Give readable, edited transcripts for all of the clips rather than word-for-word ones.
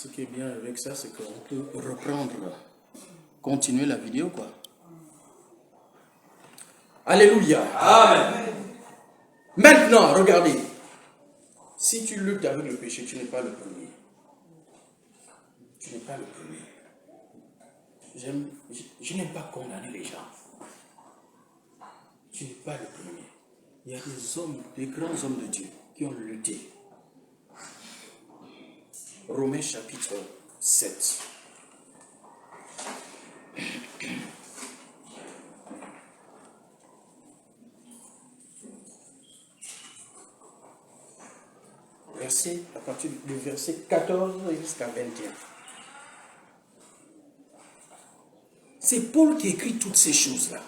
Ce qui est bien avec ça, c'est qu'on peut reprendre, continuer la vidéo, quoi. Alléluia. Amen. Maintenant, regardez. Si tu luttes avec le péché, tu n'es pas le premier. Tu n'es pas le premier. Je n'aime pas condamner les gens. Tu n'es pas le premier. Il y a des hommes, des grands hommes de Dieu qui ont lutté. Romains chapitre 7. À partir du verset 14 jusqu'à 21. C'est Paul qui écrit toutes ces choses-là.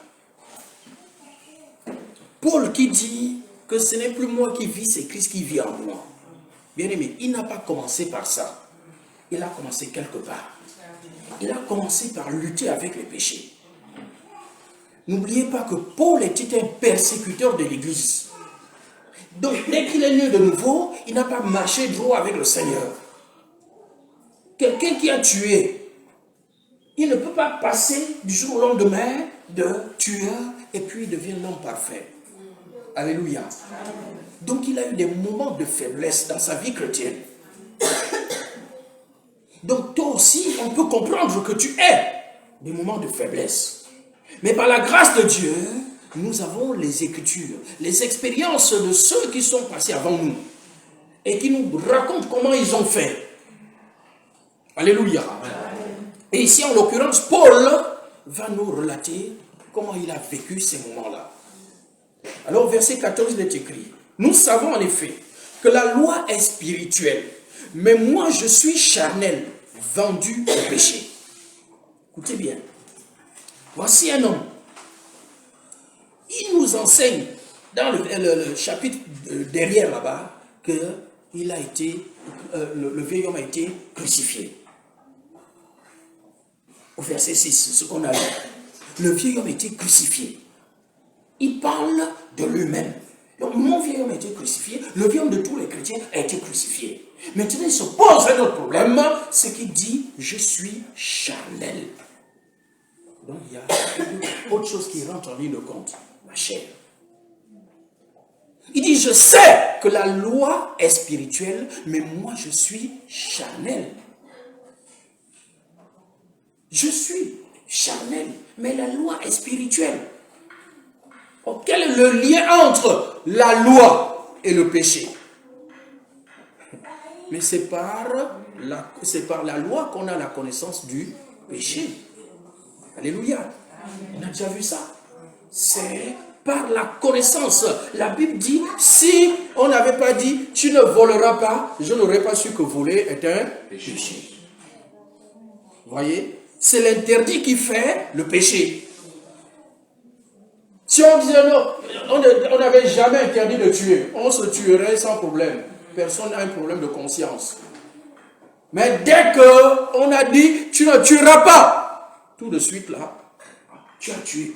Paul qui dit que ce n'est plus moi qui vis, c'est Christ qui vit en moi. Bien aimé, il n'a pas commencé par ça. Il a commencé quelque part. Il a commencé par lutter avec les péchés. N'oubliez pas que Paul était un persécuteur de l'Église. Donc, dès qu'il est né de nouveau, il n'a pas marché droit avec le Seigneur. Quelqu'un qui a tué, il ne peut pas passer du jour au lendemain de tueur et puis il devient l'homme parfait. Alléluia. Donc, il a eu des moments de faiblesse dans sa vie chrétienne. Donc, toi aussi, on peut comprendre que tu aies des moments de faiblesse. Mais par la grâce de Dieu, nous avons les Écritures, les expériences de ceux qui sont passés avant nous et qui nous racontent comment ils ont fait. Alléluia. Et ici, en l'occurrence, Paul va nous relater comment il a vécu ces moments-là. Alors, verset 14, il est écrit, « Nous savons en effet que la loi est spirituelle, mais moi je suis charnel, vendu au péché. » Écoutez bien. Voici un homme. Il nous enseigne dans le chapitre derrière là-bas que le vieil homme a été crucifié. Au verset 6, ce qu'on a lu. Le vieil homme a été crucifié. Il parle de lui-même. Donc mon vieil homme a été crucifié, le vieil homme de tous les chrétiens a été crucifié. Maintenant il se pose un autre problème, c'est qu'il dit « je suis charnel ». Donc il y a autre chose qui rentre en ligne de compte, ma chair. Il dit, je sais que la loi est spirituelle, mais moi je suis charnel. Je suis charnel, mais la loi est spirituelle. Donc, quel est le lien entre la loi et le péché? Mais c'est par la loi qu'on a la connaissance du péché. Alléluia. On a déjà vu ça. C'est par la connaissance. La Bible dit, si on n'avait pas dit, tu ne voleras pas, je n'aurais pas su que voler est un péché. Voyez? C'est l'interdit qui fait le péché. Si on disait non, on n'avait jamais interdit de tuer, on se tuerait sans problème. Personne n'a un problème de conscience. Mais dès qu'on a dit, tu ne tueras pas, tout de suite là, tu as tué.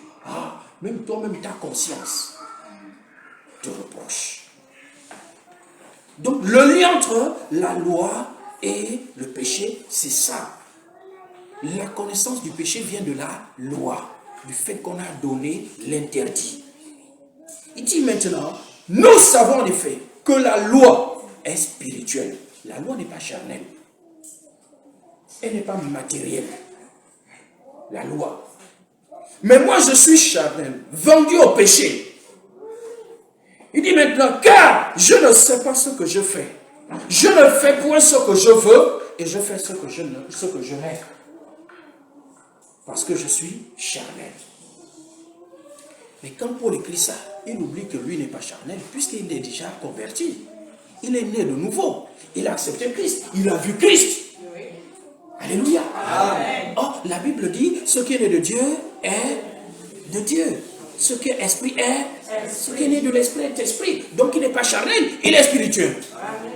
Même toi-même, ta conscience te reproche. Donc, le lien entre la loi et le péché, c'est ça. La connaissance du péché vient de la loi, du fait qu'on a donné l'interdit. Il dit maintenant, nous savons en effet que la loi est spirituelle. La loi n'est pas charnelle. Elle n'est pas matérielle. La loi. Mais moi je suis charnel, vendu au péché. Il dit maintenant, car je ne sais pas ce que je fais. Je ne fais point ce que je veux et je fais ce que je n'aime. Parce que je suis charnel. Mais quand Paul écrit ça, il oublie que lui n'est pas charnel puisqu'il est déjà converti. Il est né de nouveau. Il a accepté Christ. Il a vu Christ. Alléluia. Amen. Oh, la Bible dit, ce qui est né de Dieu est de Dieu. Ce qui est esprit est, ce qui est né de l'esprit est esprit. Donc il n'est pas charnel, il est spirituel. Amen.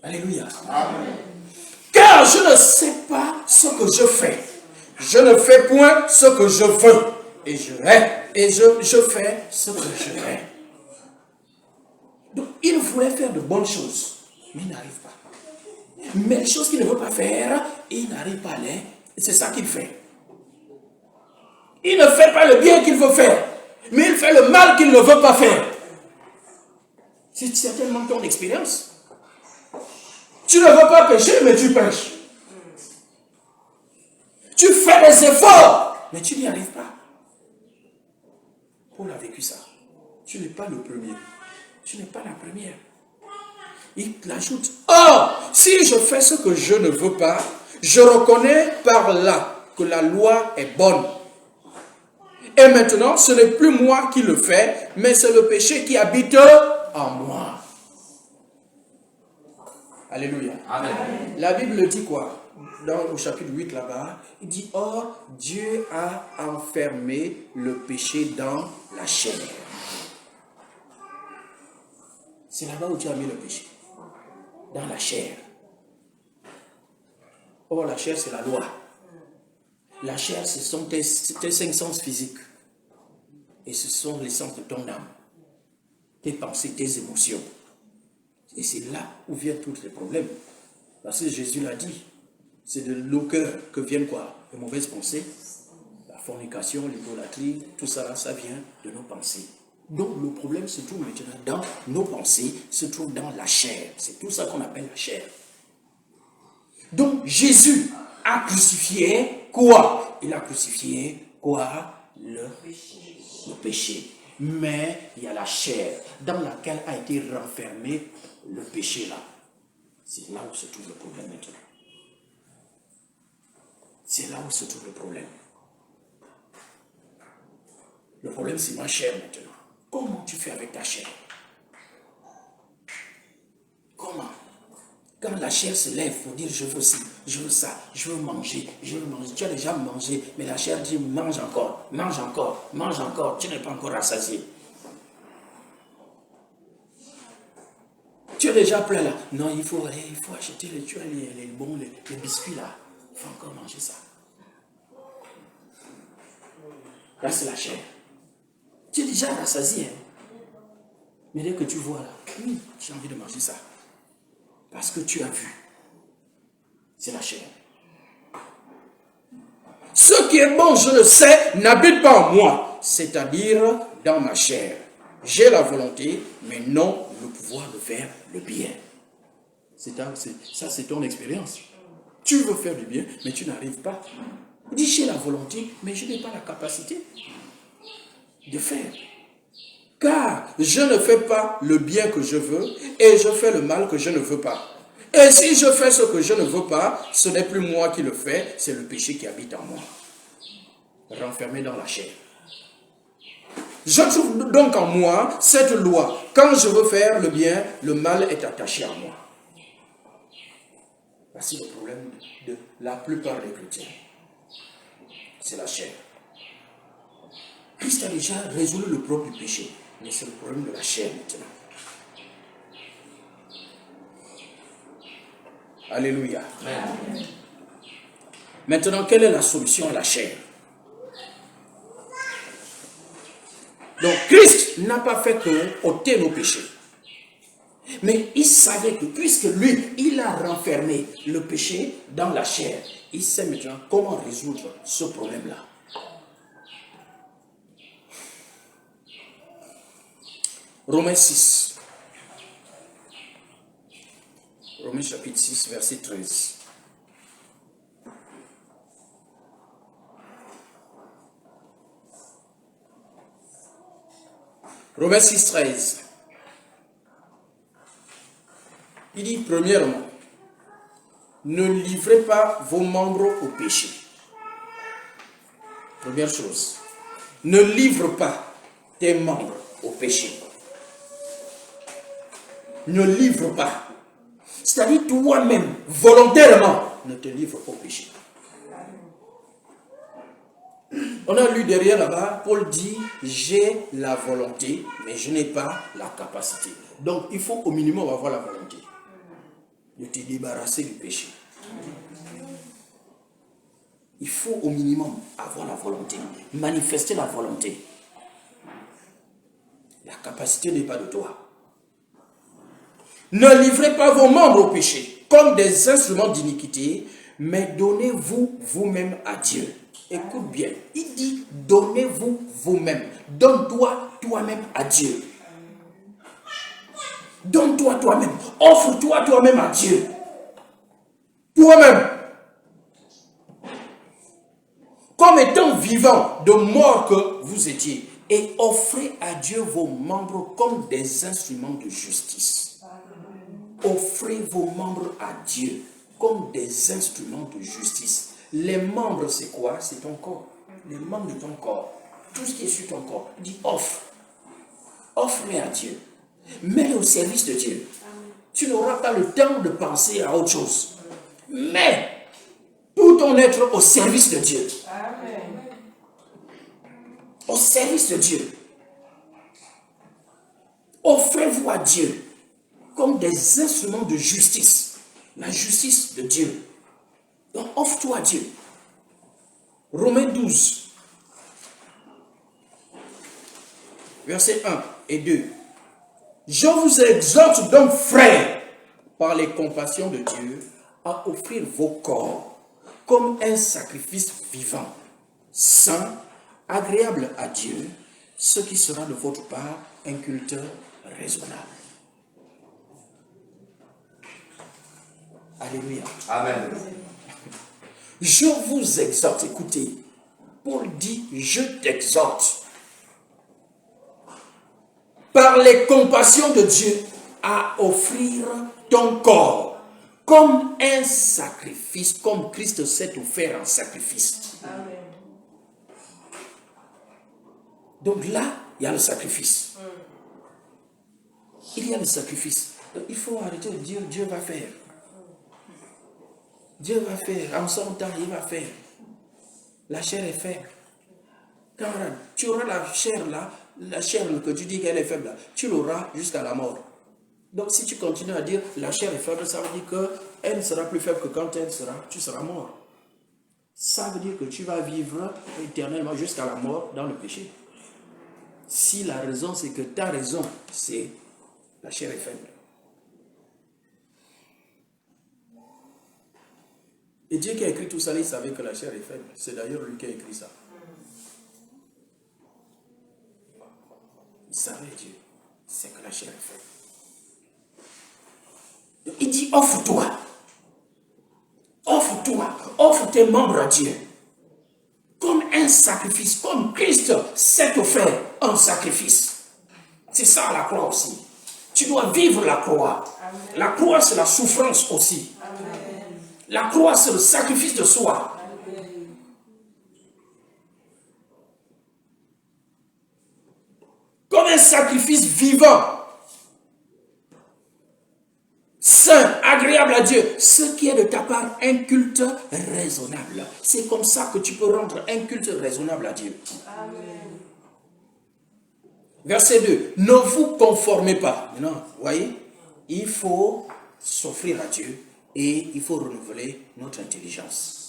Alléluia. Amen. Car je ne sais pas ce que je fais. Je ne fais point ce que je veux. Et je fais ce que je hais. Donc il faut voulait faire de bonnes choses, mais il n'arrive pas. Mais les choses qu'il ne veut pas faire, il n'arrive pas à les... C'est ça qu'il fait. Il ne fait pas le bien qu'il veut faire, mais il fait le mal qu'il ne veut pas faire. C'est certainement ton expérience. Tu ne veux pas pécher, mais tu pêches. Tu fais des efforts, mais tu n'y arrives pas. Paul a vécu ça. Tu n'es pas le premier. Tu n'es pas la première. Il l'ajoute. Or, si je fais ce que je ne veux pas, je reconnais par là que la loi est bonne. Et maintenant, ce n'est plus moi qui le fais, mais c'est le péché qui habite en moi. Alléluia. Amen. La Bible dit quoi? Au chapitre 8 là-bas, il dit, or, Dieu a enfermé le péché dans la chair. C'est là-bas où Dieu a mis le péché. Dans la chair. Or, la chair, c'est la loi. La chair, ce sont tes 5 sens physiques. Et ce sont les sens de ton âme. Tes pensées, tes émotions. Et c'est là où viennent tous les problèmes. Parce que Jésus l'a dit. C'est de nos cœurs que viennent quoi? Les mauvaises pensées. La fornication, l'idolâtrie, tout ça là, ça vient de nos pensées. Donc le problème se trouve maintenant dans nos pensées, se trouve dans la chair. C'est tout ça qu'on appelle la chair. Donc Jésus a crucifié quoi? Il a crucifié quoi? Le péché. Mais il y a la chair dans laquelle a été renfermé le péché là. C'est là où se trouve le problème maintenant. C'est là où se trouve le problème. Le problème, c'est ma chair maintenant. Comment tu fais avec ta chair? Comment? Quand la chair se lève pour dire je veux ci, je veux ça, je veux manger, je veux manger. Tu as déjà mangé, mais la chair dit mange encore, mange encore, mange encore. Tu n'es pas encore rassasié. Tu es déjà plein là. Non, il faut acheter les bons, les biscuits là. Il faut encore manger ça. Là, c'est la chair. Tu es déjà rassasié. Hein? Mais dès que tu vois là, oui, j'ai envie de manger ça. Parce que tu as vu. C'est la chair. Ce qui est bon, je le sais, n'habite pas en moi. C'est-à-dire dans ma chair. J'ai la volonté, mais non le pouvoir de faire le bien. Ça, c'est ton expérience. Tu veux faire du bien, mais tu n'arrives pas. Dis, j'ai la volonté, mais je n'ai pas la capacité de faire. Car je ne fais pas le bien que je veux et je fais le mal que je ne veux pas. Et si je fais ce que je ne veux pas, ce n'est plus moi qui le fais, c'est le péché qui habite en moi. Renfermé dans la chair. Je trouve donc en moi cette loi. Quand je veux faire le bien, le mal est attaché à moi. Voici le problème de la plupart des chrétiens. C'est la chair. Christ a déjà résolu le problème du péché, mais c'est le problème de la chair maintenant. Alléluia. Amen. Maintenant, quelle est la solution à la chair? Donc, Christ n'a pas fait que ôter nos péchés. Mais il savait que puisque lui, il a renfermé le péché dans la chair, il sait maintenant comment résoudre ce problème-là. Romains 6. Romains chapitre 6, verset 13. Romains 6, 13. Il dit, premièrement, ne livrez pas vos membres au péché. Première chose, ne livre pas tes membres au péché. Ne livre pas. C'est-à-dire toi-même, volontairement, ne te livre pas au péché. On a lu derrière là-bas, Paul dit, j'ai la volonté, mais je n'ai pas la capacité. Donc, il faut au minimum avoir la volonté de te débarrasser du péché. Il faut au minimum avoir la volonté, manifester la volonté. La capacité n'est pas de toi. Ne livrez pas vos membres au péché comme des instruments d'iniquité, mais donnez-vous vous-même à Dieu. Écoute bien, il dit donnez-vous vous-même. Donne-toi toi-même à Dieu. Donne-toi toi-même. Offre-toi toi-même à Dieu. Toi-même. Comme étant vivant de mort que vous étiez. Et offrez à Dieu vos membres comme des instruments de justice. Offrez vos membres à Dieu comme des instruments de justice. Les membres, c'est quoi? C'est ton corps. Les membres de ton corps. Tout ce qui est sur ton corps. Dis offre. Offre-les à Dieu. Mets-les au service de Dieu. Tu n'auras pas le temps de penser à autre chose. Mets tout ton être au service de Dieu. Au service de Dieu. Offrez-vous à Dieu comme des instruments de justice. La justice de Dieu. Donc offre-toi à Dieu. Romains 12. Versets 1 et 2. Je vous exhorte donc, frères, par les compassions de Dieu, à offrir vos corps comme un sacrifice vivant, saint, agréable à Dieu, ce qui sera de votre part un culte raisonnable. Alléluia. Amen. Je vous exhorte, écoutez, Paul dit, je t'exhorte, par les compassions de Dieu, à offrir ton corps comme un sacrifice, comme Christ s'est offert en sacrifice. Amen. Donc là, il y a le sacrifice. Il y a le sacrifice. Donc il faut arrêter de dire Dieu va faire. Dieu va faire. En son temps, il va faire. La chair est faible. Camarade, tu auras la chair là, la chair que tu dis qu'elle est faible là, tu l'auras jusqu'à la mort. Donc si tu continues à dire la chair est faible, ça veut dire qu'elle sera plus faible que quand tu seras mort. Ça veut dire que tu vas vivre éternellement jusqu'à la mort dans le péché. Si la raison, c'est que ta raison, c'est la chair est faible. Et Dieu qui a écrit tout ça, il savait que la chair est faible. C'est d'ailleurs lui qui a écrit ça. Il savait Dieu, c'est que la chair est faible. Il dit offre-toi. Offre-toi. Offre tes membres à Dieu. Comme un sacrifice, comme Christ s'est offert en sacrifice. C'est ça la croix aussi. Tu dois vivre la croix. Amen. La croix, c'est la souffrance aussi. Amen. La croix, c'est le sacrifice de soi. Amen. Comme un sacrifice vivant. Saint, agréable à Dieu, ce qui est de ta part un culte raisonnable. C'est comme ça que tu peux rendre un culte raisonnable à Dieu. Amen. Verset 2. Ne vous conformez pas. Non, vous voyez, il faut s'offrir à Dieu et il faut renouveler notre intelligence.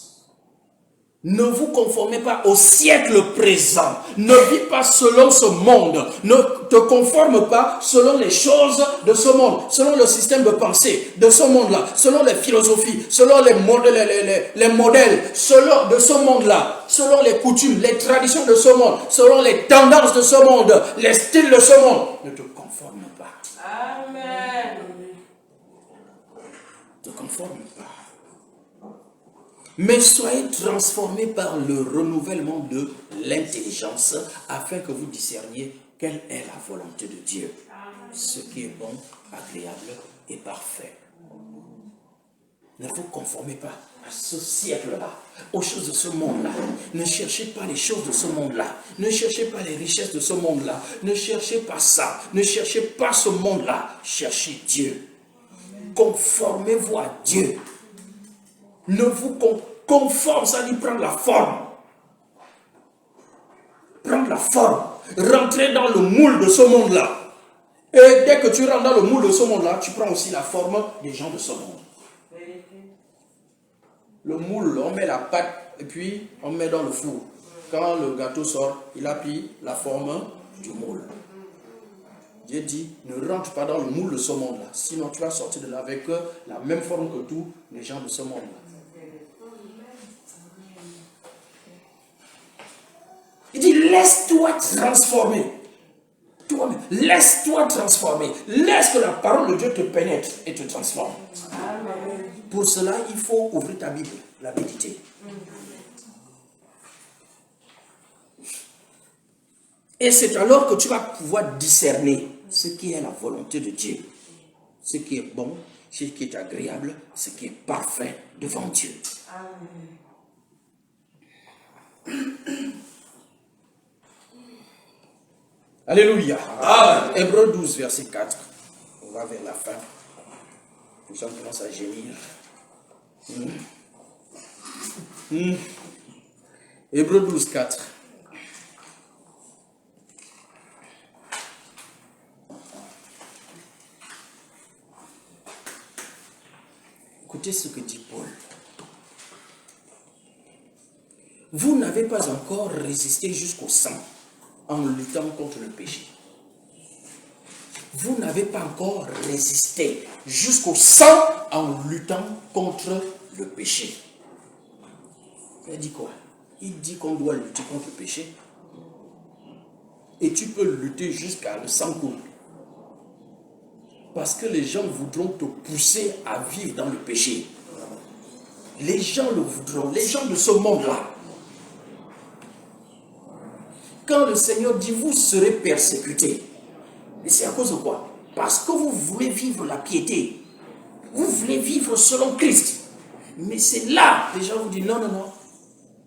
Ne vous conformez pas au siècle présent. Ne vis pas selon ce monde. Ne te conforme pas selon les choses de ce monde, selon le système de pensée de ce monde-là, selon les philosophies, selon les modèles, selon de ce monde-là, selon les coutumes, les traditions de ce monde, selon les tendances de ce monde, les styles de ce monde. Ne te conforme pas. Amen. Ne te conforme pas. Mais soyez transformés par le renouvellement de l'intelligence afin que vous discerniez quelle est la volonté de Dieu. Ce qui est bon, agréable et parfait. Ne vous conformez pas à ce siècle-là, aux choses de ce monde-là. Ne cherchez pas les choses de ce monde-là. Ne cherchez pas les richesses de ce monde-là. Ne cherchez pas ça. Ne cherchez pas ce monde-là. Cherchez Dieu. Conformez-vous à Dieu. Ne vous conforme, ça dit prendre la forme. Prendre la forme. Rentrer dans le moule de ce monde-là. Et dès que tu rentres dans le moule de ce monde-là, tu prends aussi la forme des gens de ce monde. Le moule, on met la pâte et puis on met dans le four. Quand le gâteau sort, il a pris la forme du moule. Dieu dit, ne rentre pas dans le moule de ce monde-là. Sinon, tu vas sortir de là avec la même forme que tous les gens de ce monde-là. Il dit, laisse-toi transformer. Toi-même, laisse-toi transformer. Laisse que la parole de Dieu te pénètre et te transforme. Amen. Pour cela, il faut ouvrir ta Bible, la méditer. Et c'est alors que tu vas pouvoir discerner ce qui est la volonté de Dieu, ce qui est bon, ce qui est agréable, ce qui est parfait devant Dieu. Amen. Alléluia. Hébreux 12, verset 4. On va vers la fin. Les gens commencent à gémir. Hébreux 12, 4. Écoutez ce que dit Paul. Vous n'avez pas encore résisté jusqu'au sang en luttant contre le péché. Vous n'avez pas encore résisté jusqu'au sang en luttant contre le péché. Il dit quoi? Il dit qu'on doit lutter contre le péché. Et tu peux lutter jusqu'à le sang coule. Parce que les gens voudront te pousser à vivre dans le péché. Les gens le voudront, les gens de ce monde-là. Quand le Seigneur dit, vous serez persécutés. Et c'est à cause de quoi? Parce que vous voulez vivre la piété. Vous voulez vivre selon Christ. Mais c'est là, les gens vous disent, non, non, non.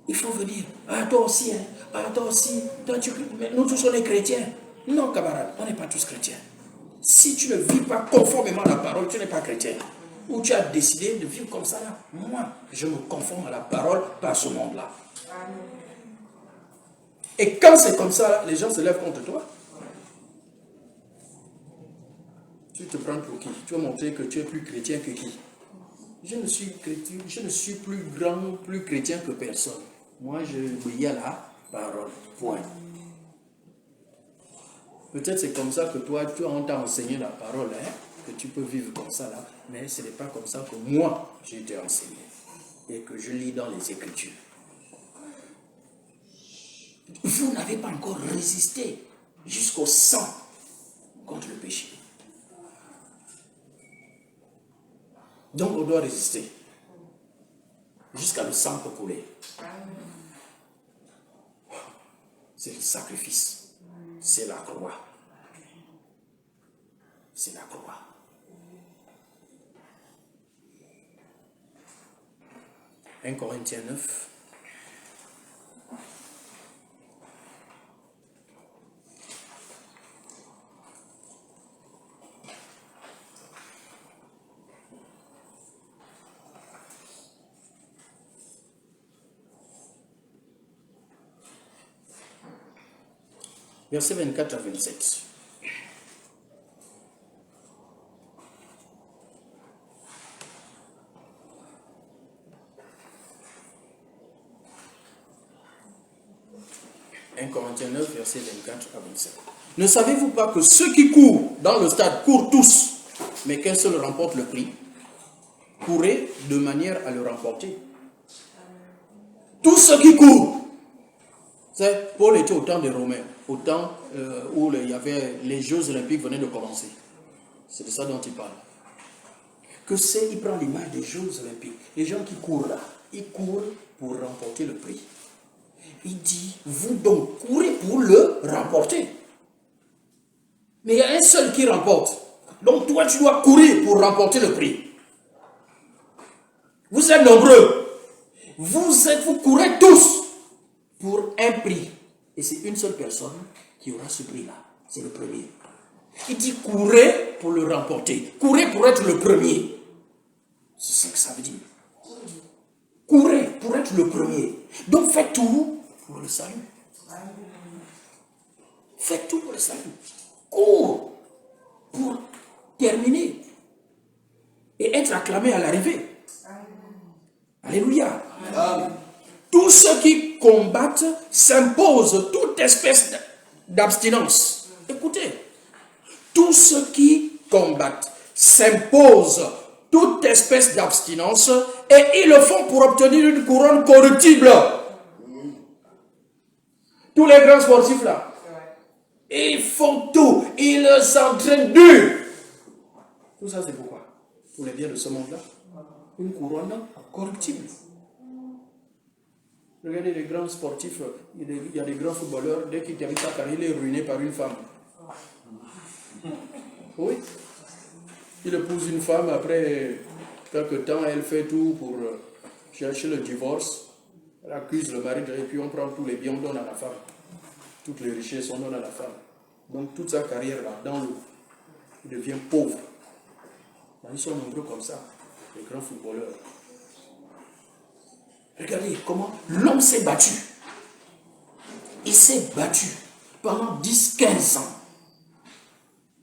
Il faut venir. Ah, toi aussi, hein. Ah, toi aussi. Toi, mais nous tous, on est chrétiens. Non, camarade, on n'est pas tous chrétiens. Si tu ne vis pas conformément à la parole, tu n'es pas chrétien. Ou tu as décidé de vivre comme ça là. Moi, je me conforme à la parole, pas à ce monde-là. Et quand c'est comme ça, les gens se lèvent contre toi. Tu te prends pour qui? Tu vas montrer que tu es plus chrétien que qui? Je ne suis chrétien, je ne suis plus grand, plus chrétien que personne. Moi, je obéis à la parole. Point. Peut-être c'est comme ça que toi, on t'a enseigné la parole, hein, que tu peux vivre comme ça là, mais ce n'est pas comme ça que moi, j'ai été enseigné et que je lis dans les Écritures. Vous n'avez pas encore résisté jusqu'au sang contre le péché. Donc on doit résister jusqu'à le sang peut couler. C'est le sacrifice. C'est la croix. C'est la croix. « 1 Corinthiens 9. Versets 24 à 27. « 1 Corinthiens 9, versets 24 à 27. Ne savez-vous pas que ceux qui courent dans le stade courent tous, mais qu'un seul remporte le prix? Courez de manière à le remporter. Tous ceux qui courent. » Paul était au temps des Romains, au temps où il y avait les Jeux Olympiques venaient de commencer. C'est de ça dont il parle. Il prend l'image des Jeux Olympiques. Les gens qui courent là, ils courent pour remporter le prix. Il dit, vous donc courez pour le remporter. Mais il y a un seul qui remporte. Donc toi, tu dois courir pour remporter le prix. Vous êtes nombreux. Vous courez tous pour un prix. Et c'est une seule personne qui aura ce prix-là. C'est le premier. Il dit courez pour le remporter. Courez pour être le premier. C'est ce que ça veut dire. Courez pour être le premier. Donc faites tout pour le salut. Faites tout pour le salut. Cours pour terminer et être acclamé à l'arrivée. Alléluia. Amen. Tous ceux qui combattent s'imposent toute espèce d'abstinence. Écoutez, Tous ceux qui combattent s'imposent toute espèce d'abstinence et ils le font pour obtenir une couronne corruptible. Tous les grands sportifs là, ils font tout, ils s'entraînent dur. Tout ça c'est pourquoi? Pour les biens de ce monde-là, une couronne corruptible. Regardez les grands sportifs, il y a des grands footballeurs, dès qu'ils terminent sa carrière, il est ruiné par une femme. Oui. Il épouse une femme, après quelques temps, elle fait tout pour chercher le divorce. Elle accuse le mari, et puis on prend tous les biens, on donne à la femme. Toutes les richesses, on donne à la femme. Donc toute sa carrière là, dans l'eau, il devient pauvre. Ils sont nombreux comme ça, les grands footballeurs. Regardez comment l'homme s'est battu. Il s'est battu pendant 10-15 ans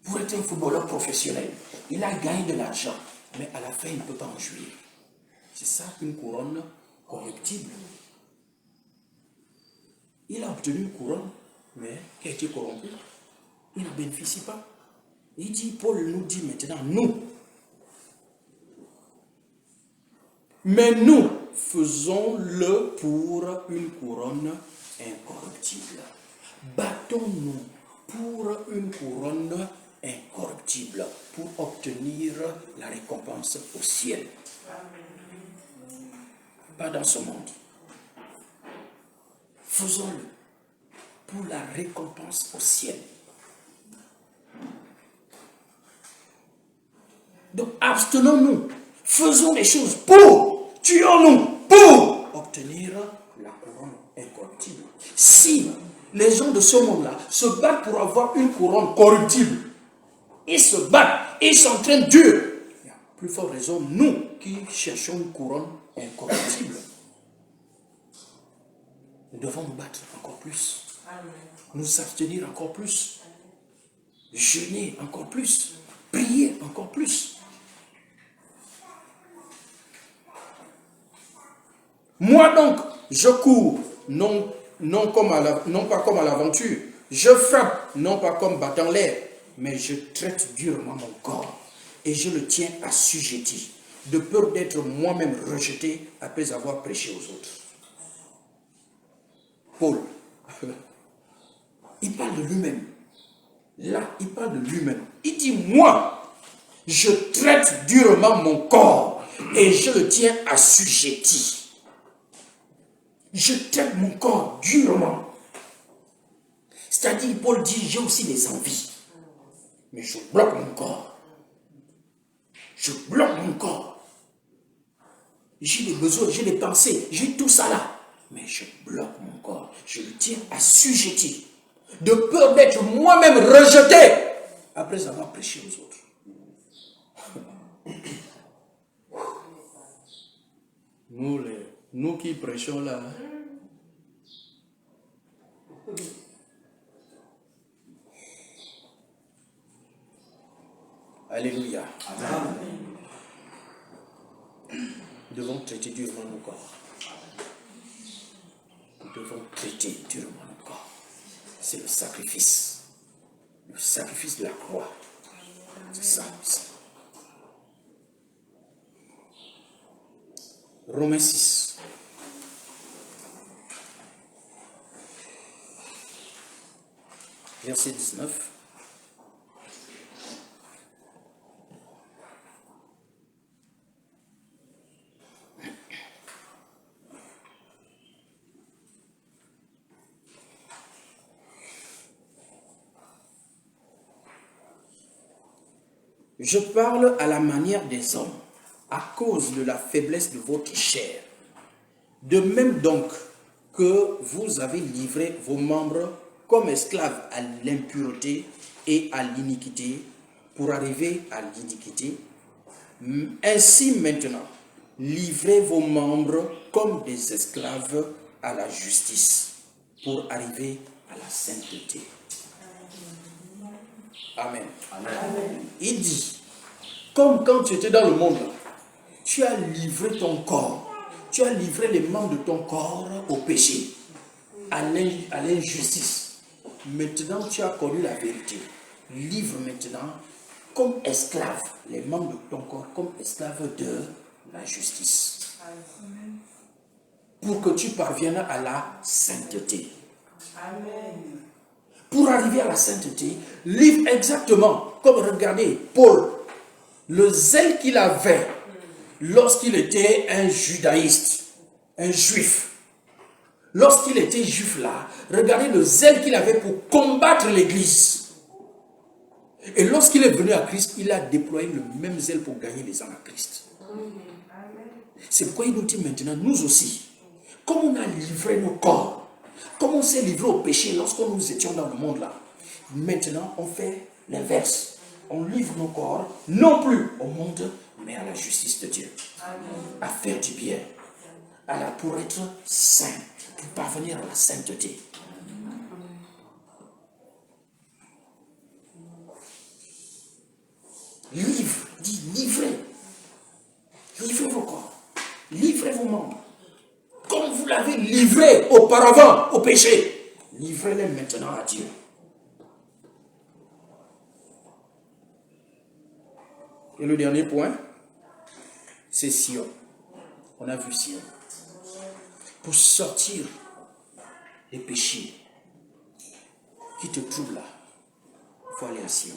pour être un footballeur professionnel. Il a gagné de l'argent, mais à la fin, il ne peut pas en jouir. C'est ça une couronne corruptible. Il a obtenu une couronne, mais qui a été corrompue. Il ne bénéficie pas. Il dit, Paul nous dit maintenant, nous. Mais nous faisons-le pour une couronne incorruptible. Battons-nous pour une couronne incorruptible, pour obtenir la récompense au ciel. Pas dans ce monde. Faisons-le pour la récompense au ciel. Donc abstenons-nous, faisons les choses pour, tuons-nous pour obtenir la couronne incorruptible. Si les gens de ce monde-là se battent pour avoir une couronne corruptible, ils se battent, ils s'entraînent dur. Il y a plus forte raison, nous qui cherchons une couronne incorruptible, nous devons nous battre encore plus, nous abstenir encore plus, jeûner encore plus, prier encore plus. Moi donc, je cours, non pas comme à l'aventure. Je frappe, non pas comme battant l'air, mais je traite durement mon corps et je le tiens assujetti, de peur d'être moi-même rejeté après avoir prêché aux autres. Paul, il parle de lui-même. Là, il parle de lui-même. Il dit, moi, je traite durement mon corps et je le tiens assujetti. Je traite mon corps durement. C'est-à-dire, Paul dit, j'ai aussi des envies. Mais je bloque mon corps. Je bloque mon corps. J'ai des besoins, j'ai des pensées, j'ai tout ça là. Mais je bloque mon corps. Je le tiens assujetti. De peur d'être moi-même rejeté après avoir prêché aux autres. Nous qui prêchons là, alléluia. Amen. Nous devons traiter durement nos corps. Nous devons traiter durement nos corps. C'est le sacrifice. Le sacrifice de la croix. C'est ça. Romains 6. Verset 19. Je parle à la manière des hommes, à cause de la faiblesse de votre chair. De même donc que vous avez livré vos membres comme esclaves à l'impureté et à l'iniquité pour arriver à l'iniquité, ainsi maintenant, livrez vos membres comme des esclaves à la justice pour arriver à la sainteté. Amen. Amen. Il dit, comme quand tu étais dans le monde, tu as livré ton corps, tu as livré les membres de ton corps au péché, à l'injustice. Maintenant, tu as connu la vérité. livre maintenant comme esclave les membres de ton corps, comme esclave de la justice. Amen. Pour que tu parviennes à la sainteté. Amen. Pour arriver à la sainteté, livre exactement comme, regardez, Paul, le zèle qu'il avait lorsqu'il était un judaïste, un juif. Lorsqu'il était juif là, regardez le zèle qu'il avait pour combattre l'église. Et lorsqu'il est venu à Christ, il a déployé le même zèle pour gagner les âmes à Christ. C'est pourquoi il nous dit maintenant, nous aussi, comme on a livré nos corps, comme on s'est livré au péché lorsque nous étions dans le monde là, maintenant on fait l'inverse. On livre nos corps, non plus au monde, mais à la justice de Dieu. Amen. À faire du bien, pour être saint, pour parvenir à la sainteté. Livre, dit livrez. Livrez vos corps, livrez vos membres. Comme vous l'avez livré auparavant au péché, livrez-les maintenant à Dieu. Et le dernier point, c'est Sion. On a vu Sion. Pour sortir des péchés qui te troublent là, il faut aller à Sion.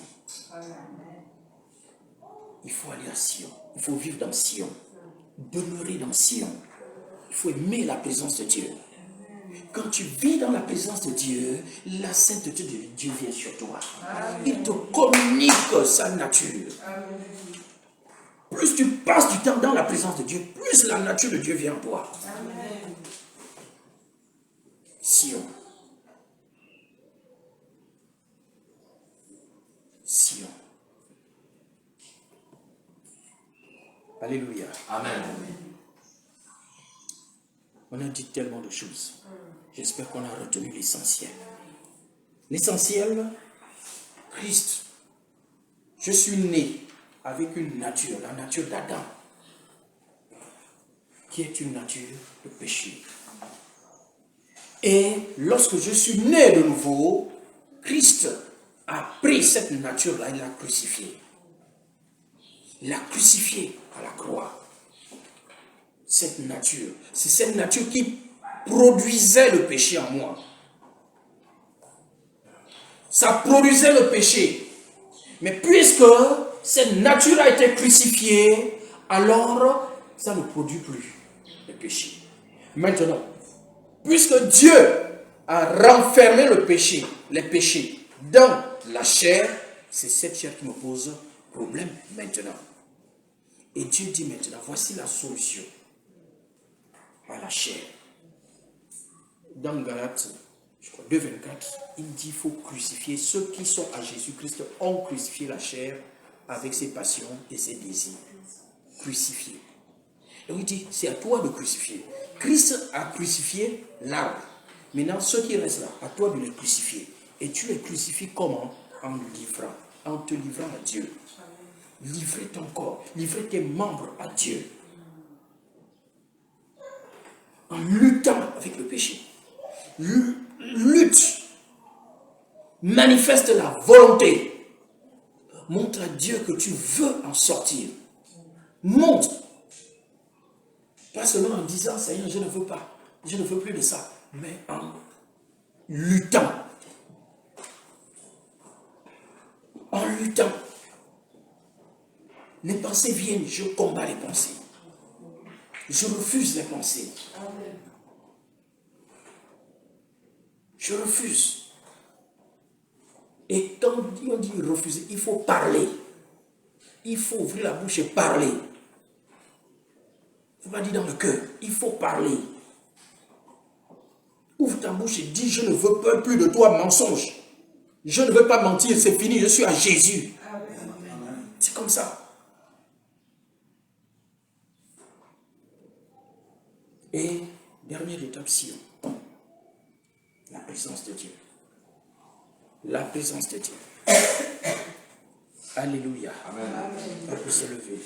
Il faut aller à Sion. Il faut vivre dans Sion. Demeurer dans Sion. Il faut aimer la présence de Dieu. Quand tu vis dans la présence de Dieu, la sainteté de Dieu vient sur toi. Il te communique sa nature. Plus tu passes du temps dans la présence de Dieu, plus la nature de Dieu vient en toi. Sion. Sion. Alléluia. Amen. On a dit tellement de choses. J'espère qu'on a retenu l'essentiel. L'essentiel, Christ. Je suis né avec une nature, la nature d'Adam, qui est une nature de péché. Et lorsque je suis né de nouveau, Christ a pris cette nature-là et l'a crucifiée. Il l'a crucifiée à la croix. Cette nature, c'est cette nature qui produisait le péché en moi. Ça produisait le péché. Mais puisque cette nature a été crucifiée, alors ça ne produit plus le péché. Maintenant, puisque Dieu a renfermé le péché, les péchés dans la chair, c'est cette chair qui me pose problème maintenant. Et Dieu dit maintenant, voici la solution à la chair. Dans Galates, je crois 2,24, il dit qu'il faut crucifier ceux qui sont à Jésus-Christ, ont crucifié la chair avec ses passions et ses désirs. Crucifié. Et il dit, c'est à toi de crucifier. Christ a crucifié l'arbre. Maintenant, ceux qui restent là, à toi de les crucifier. Et tu les crucifies comment? En te livrant à Dieu. Livrer ton corps, livrer tes membres à Dieu. En luttant avec le péché. Lutte. Manifeste la volonté. Montre à Dieu que tu veux en sortir. Montre. Pas seulement en disant, Seigneur, je ne veux pas. Je ne veux plus de ça. Mais en luttant. En luttant. Les pensées viennent, je combats les pensées. Je refuse les pensées. Je refuse. Et quand on dit refuser, il faut parler. Il faut ouvrir la bouche et parler. Il ne faut pas dire dans le cœur. Il faut parler. Ouvre ta bouche et dis, je ne veux plus de toi, mensonge. Je ne veux pas mentir, c'est fini, je suis à Jésus. C'est comme ça. Et dernière étape, Sion. La présence de Dieu. La présence de Dieu. Alléluia. Amen. On peut se lever.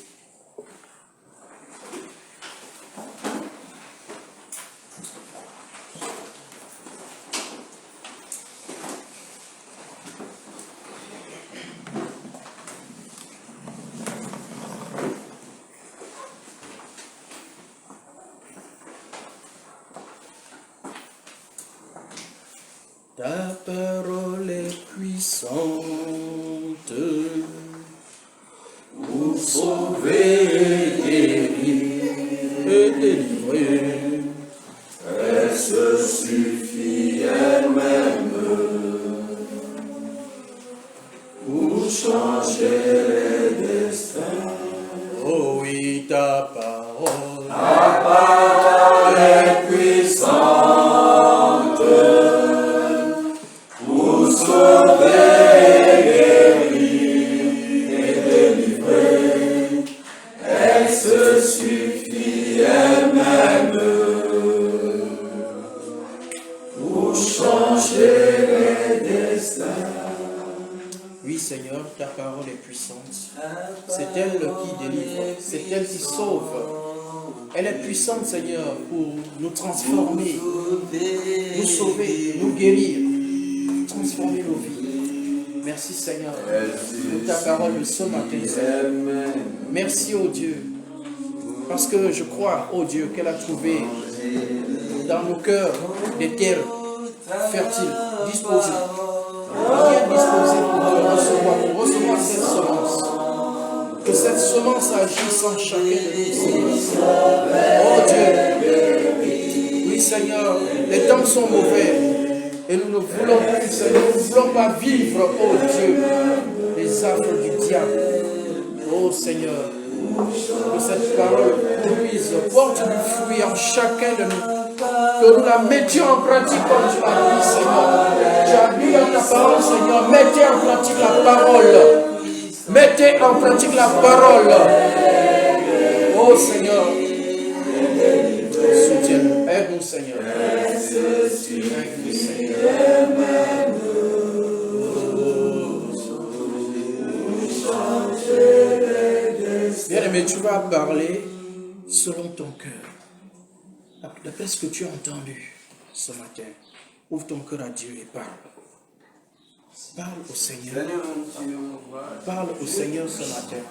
Ta parole est puissante pour sauver, guérir et délivrer. Elle se suffit elle-même pour changer les destins. Oh oui, ta parole est puissante pour sauver, guérir et délivrer. Elle se suffit elle-même pour changer les destins. Oui, Seigneur, ta parole est puissante. C'est elle qui délivre, c'est elle qui sauve. Elle est puissante, Seigneur, pour nous transformer, nous sauver, nous guérir, transformer nos vies. Merci, Seigneur, pour ta parole ce matin, Seigneur. Merci, oh Dieu, parce que je crois, oh Dieu, qu'elle a trouvé dans nos cœurs des terres fertiles, disposées, bien disposées pour recevoir cette semence. Que cette semence agisse en chacun de nous. Oh Dieu, oui Seigneur, les temps sont mauvais et nous ne voulons plus, Seigneur, nous ne voulons pas vivre, oh Dieu, les affres du diable. Oh Seigneur, que cette parole produise, porte du fruit en chacun de nous. Que nous la mettions en pratique comme tu as dit, Seigneur. Tu as dit dans ta parole, Seigneur, mettez en pratique la parole. Mettez en pratique la parole. Oh Seigneur, soutiens-nous, aide-nous, Seigneur. Aide-nous, Seigneur. Bien-aimé, tu vas parler selon ton cœur. D'après ce que tu as entendu ce matin, ouvre ton cœur à Dieu et parle. Parle au Seigneur. Parle au Seigneur ce matin.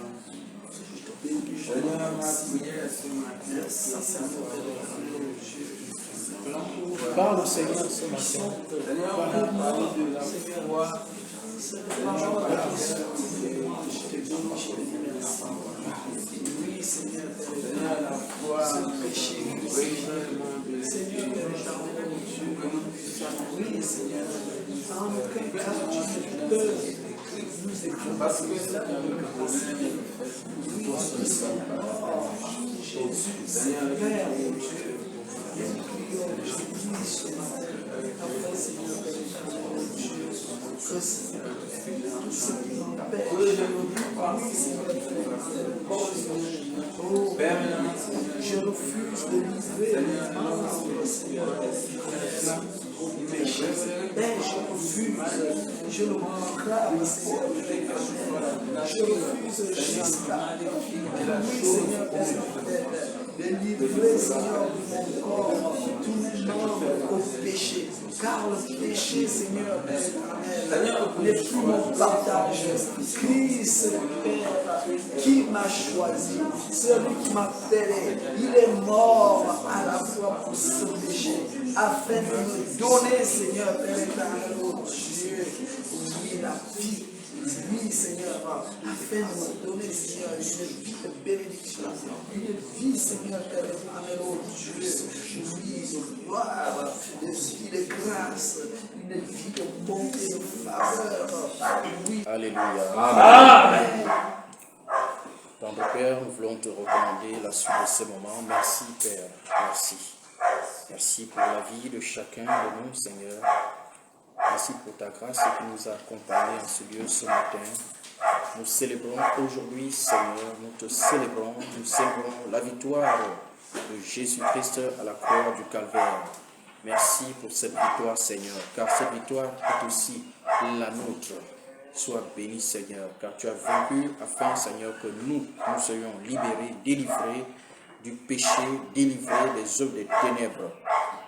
Parle au Seigneur ce matin. Je refuse de livrer les mains, Seigneur, je refuse, je le proclame, Seigneur, je refuse jusqu'à oui, Seigneur, de livrer, Seigneur, mon corps, tous mes membres au péché, car le péché, Seigneur, n'est plus mon partage. Christ, Père, qui m'a choisi, celui qui m'a appelé, il est mort à la fois pour ce péché, afin de me donner, Seigneur, Père éternel, oh Dieu, oui, la vie. Oui, Seigneur, afin de me donner, Seigneur, une vie de bénédiction, une vie, Seigneur, Père éternel, oh Dieu, oui, de gloire, de vie de grâce, une vie de bonté, de faveur, oui. Alléluia. Amen. Tendre Père, nous voulons te recommander la suite de ces moments. Merci, Père. Merci. Merci pour la vie de chacun de nous, Seigneur. Merci pour ta grâce qui nous a accompagnés en ce lieu ce matin. Nous célébrons aujourd'hui, Seigneur, nous célébrons la victoire de Jésus-Christ à la croix du Calvaire. Merci pour cette victoire, Seigneur, car cette victoire est aussi la nôtre. Sois béni, Seigneur, car tu as vaincu afin, Seigneur, que nous soyons libérés, délivrés du péché, délivrés des œuvres des ténèbres.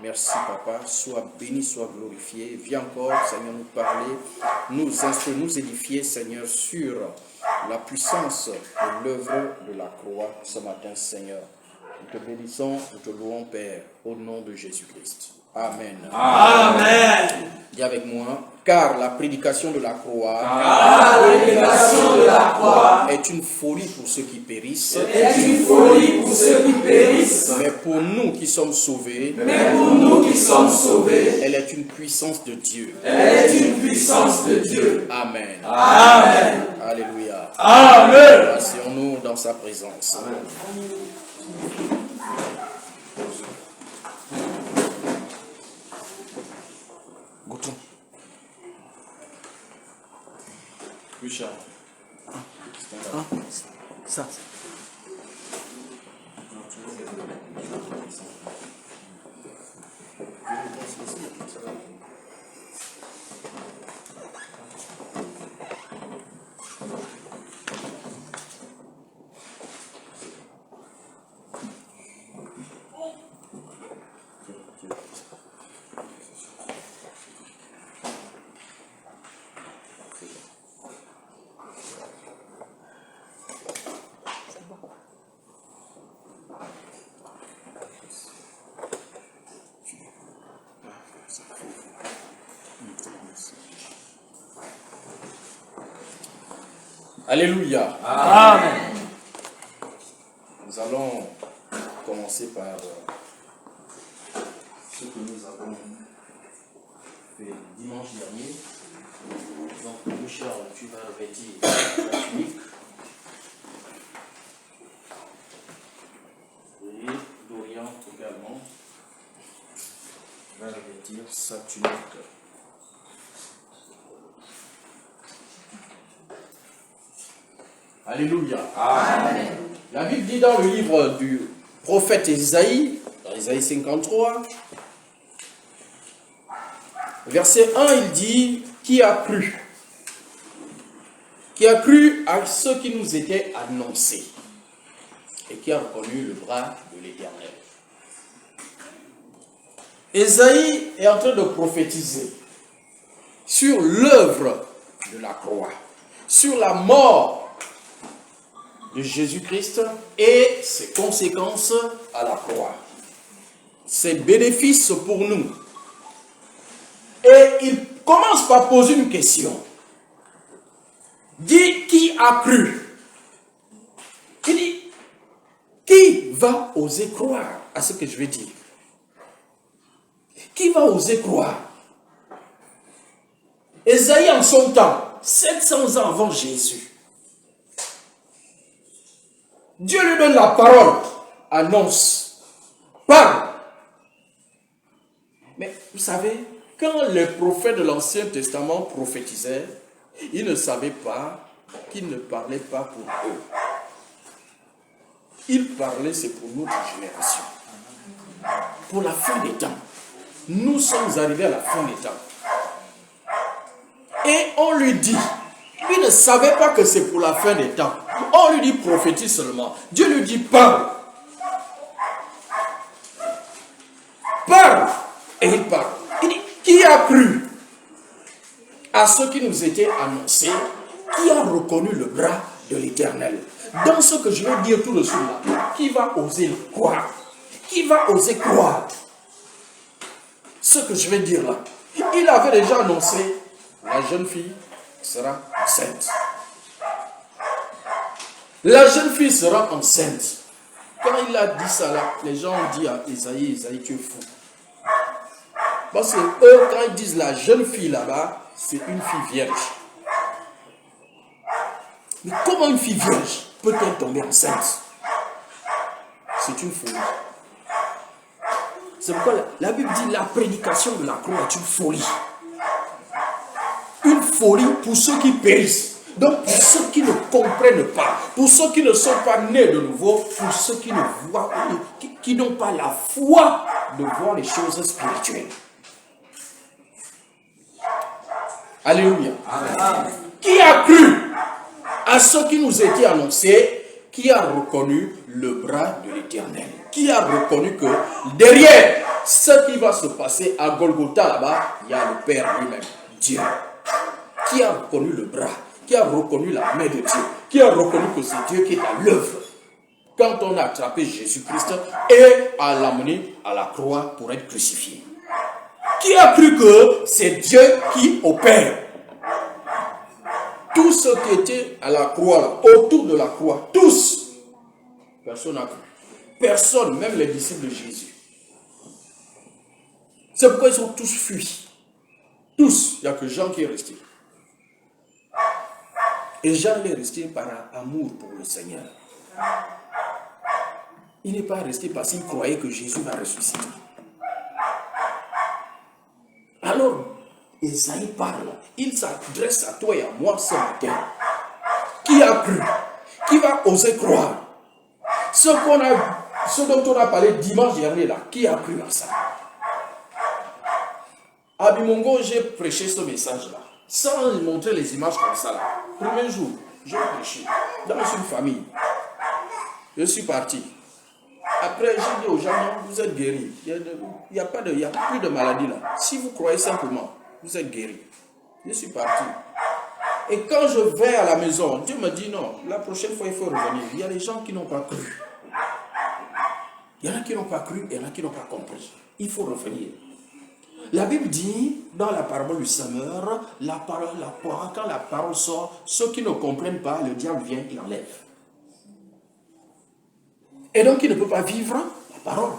Merci, Papa. Sois béni, sois glorifié. Viens encore, Seigneur, nous parler, nous instruire, nous édifier, Seigneur, sur la puissance de l'œuvre de la croix ce matin, Seigneur. Nous te bénissons, nous te louons, Père, au nom de Jésus-Christ. Amen. Amen. avec moi. Car la prédication de la croix, est une folie pour ceux qui périssent. Mais pour nous qui sommes sauvés, elle est une puissance de Dieu. Amen. Amen. Alléluia. Amen. Asseyons-nous dans sa présence. Amen. Goûtons. Richard. Ça. Alléluia. Amen. Nous allons commencer par ce que nous avons fait dimanche dernier. Donc, Richard, tu vas revêtir la tunique. Et Dorian également va revêtir sa tunique. Alléluia. Amen. La Bible dit dans le livre du prophète Ésaïe, dans Ésaïe 53, verset 1, il dit, qui a cru? Qui a cru à ce qui nous était annoncé et qui a reconnu le bras de l'Éternel. Ésaïe est en train de prophétiser sur l'œuvre de la croix, sur la mort de Jésus-Christ et ses conséquences à la croix. Ses bénéfices pour nous. Et il commence par poser une question. Dit, qui a cru? Il dit, qui va oser croire à ce que je vais dire? Qui va oser croire? Ésaïe en son temps, 700 ans avant Jésus, Dieu lui donne la parole, annonce, parle. Mais vous savez, quand les prophètes de l'Ancien Testament prophétisaient, ils ne savaient pas qu'ils ne parlaient pas pour eux. Ils parlaient, c'est pour notre génération. Pour la fin des temps. Nous sommes arrivés à la fin des temps. Et on lui dit, il ne savait pas que c'est pour la fin des temps. On lui dit prophétise seulement. Dieu lui dit parle. Parle. Et il parle. Il dit, qui a cru à ce qui nous était annoncé? Qui a reconnu le bras de l'Éternel? Dans ce que je vais dire tout de suite là, qui va oser le croire? Qui va oser croire ce que je vais dire là? Il avait déjà annoncé, la jeune fille sera enceinte. La jeune fille sera enceinte. Quand il a dit ça là, les gens ont dit à Isaïe, Isaïe, tu es fou. Parce que eux, quand ils disent la jeune fille là-bas, c'est une fille vierge. Mais comment une fille vierge peut-elle tomber enceinte? C'est une folie. C'est pourquoi la Bible dit la prédication de la croix est une folie. Une folie pour ceux qui périssent. Donc pour ceux qui ne comprennent pas, pour ceux qui ne sont pas nés de nouveau, pour ceux qui ne voient, qui n'ont pas la foi de voir les choses spirituelles. Alléluia. Amen. Qui a cru à ce qui nous était annoncé? Qui a reconnu le bras de l'Éternel? Qui a reconnu que derrière ce qui va se passer à Golgotha là-bas, il y a le Père lui-même, Dieu. Qui a reconnu le bras? Qui a reconnu la main de Dieu? Qui a reconnu que c'est Dieu qui est à l'œuvre quand on a attrapé Jésus-Christ et a l'amené à la croix pour être crucifié? Qui a cru que c'est Dieu qui opère? Tous ceux qui étaient à la croix, là, autour de la croix, tous, personne n'a cru. Personne, même les disciples de Jésus. C'est pourquoi ils ont tous fui. Tous, il n'y a que Jean qui est resté. Et Jean est resté par amour pour le Seigneur. Il n'est pas resté parce qu'il croyait que Jésus va ressusciter. Alors, Esaïe parle, il s'adresse à toi et à moi ce matin. Qui a cru? Qui va oser croire? Ce dont on a parlé dimanche dernier là, qui a cru à ça? À Bimongo, j'ai prêché ce message-là, sans montrer les images comme ça là. Premier jour, j'ai prêché dans une famille. Je suis parti. Après, j'ai dit aux gens, non, vous êtes guéris. Il n'y a plus de maladie là. Si vous croyez simplement, vous êtes guéris. Je suis parti. Et quand je vais à la maison, Dieu me dit non, la prochaine fois il faut revenir. Il y a des gens qui n'ont pas cru. Il y en a qui n'ont pas cru et il y en a qui n'ont pas compris. Il faut revenir. La Bible dit, dans la parabole du semeur, quand la parole sort, ceux qui ne comprennent pas, le diable vient, il enlève. Et donc, il ne peut pas vivre la parole.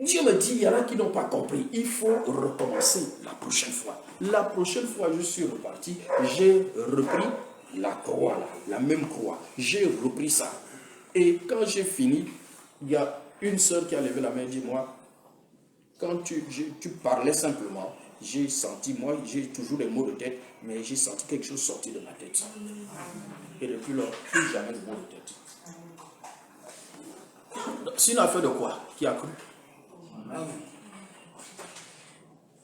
Dieu me dit, il y en a qui n'ont pas compris. Il faut recommencer la prochaine fois. La prochaine fois, je suis reparti, j'ai repris la croix, la même croix. J'ai repris ça. Et quand j'ai fini, il y a une sœur qui a levé la main et dit, moi, quand tu parlais simplement, j'ai senti, moi j'ai toujours des mots de tête, mais j'ai senti quelque chose sortir de ma tête. Et depuis lors, plus jamais de mots de tête. C'est une affaire de quoi? Qui a cru?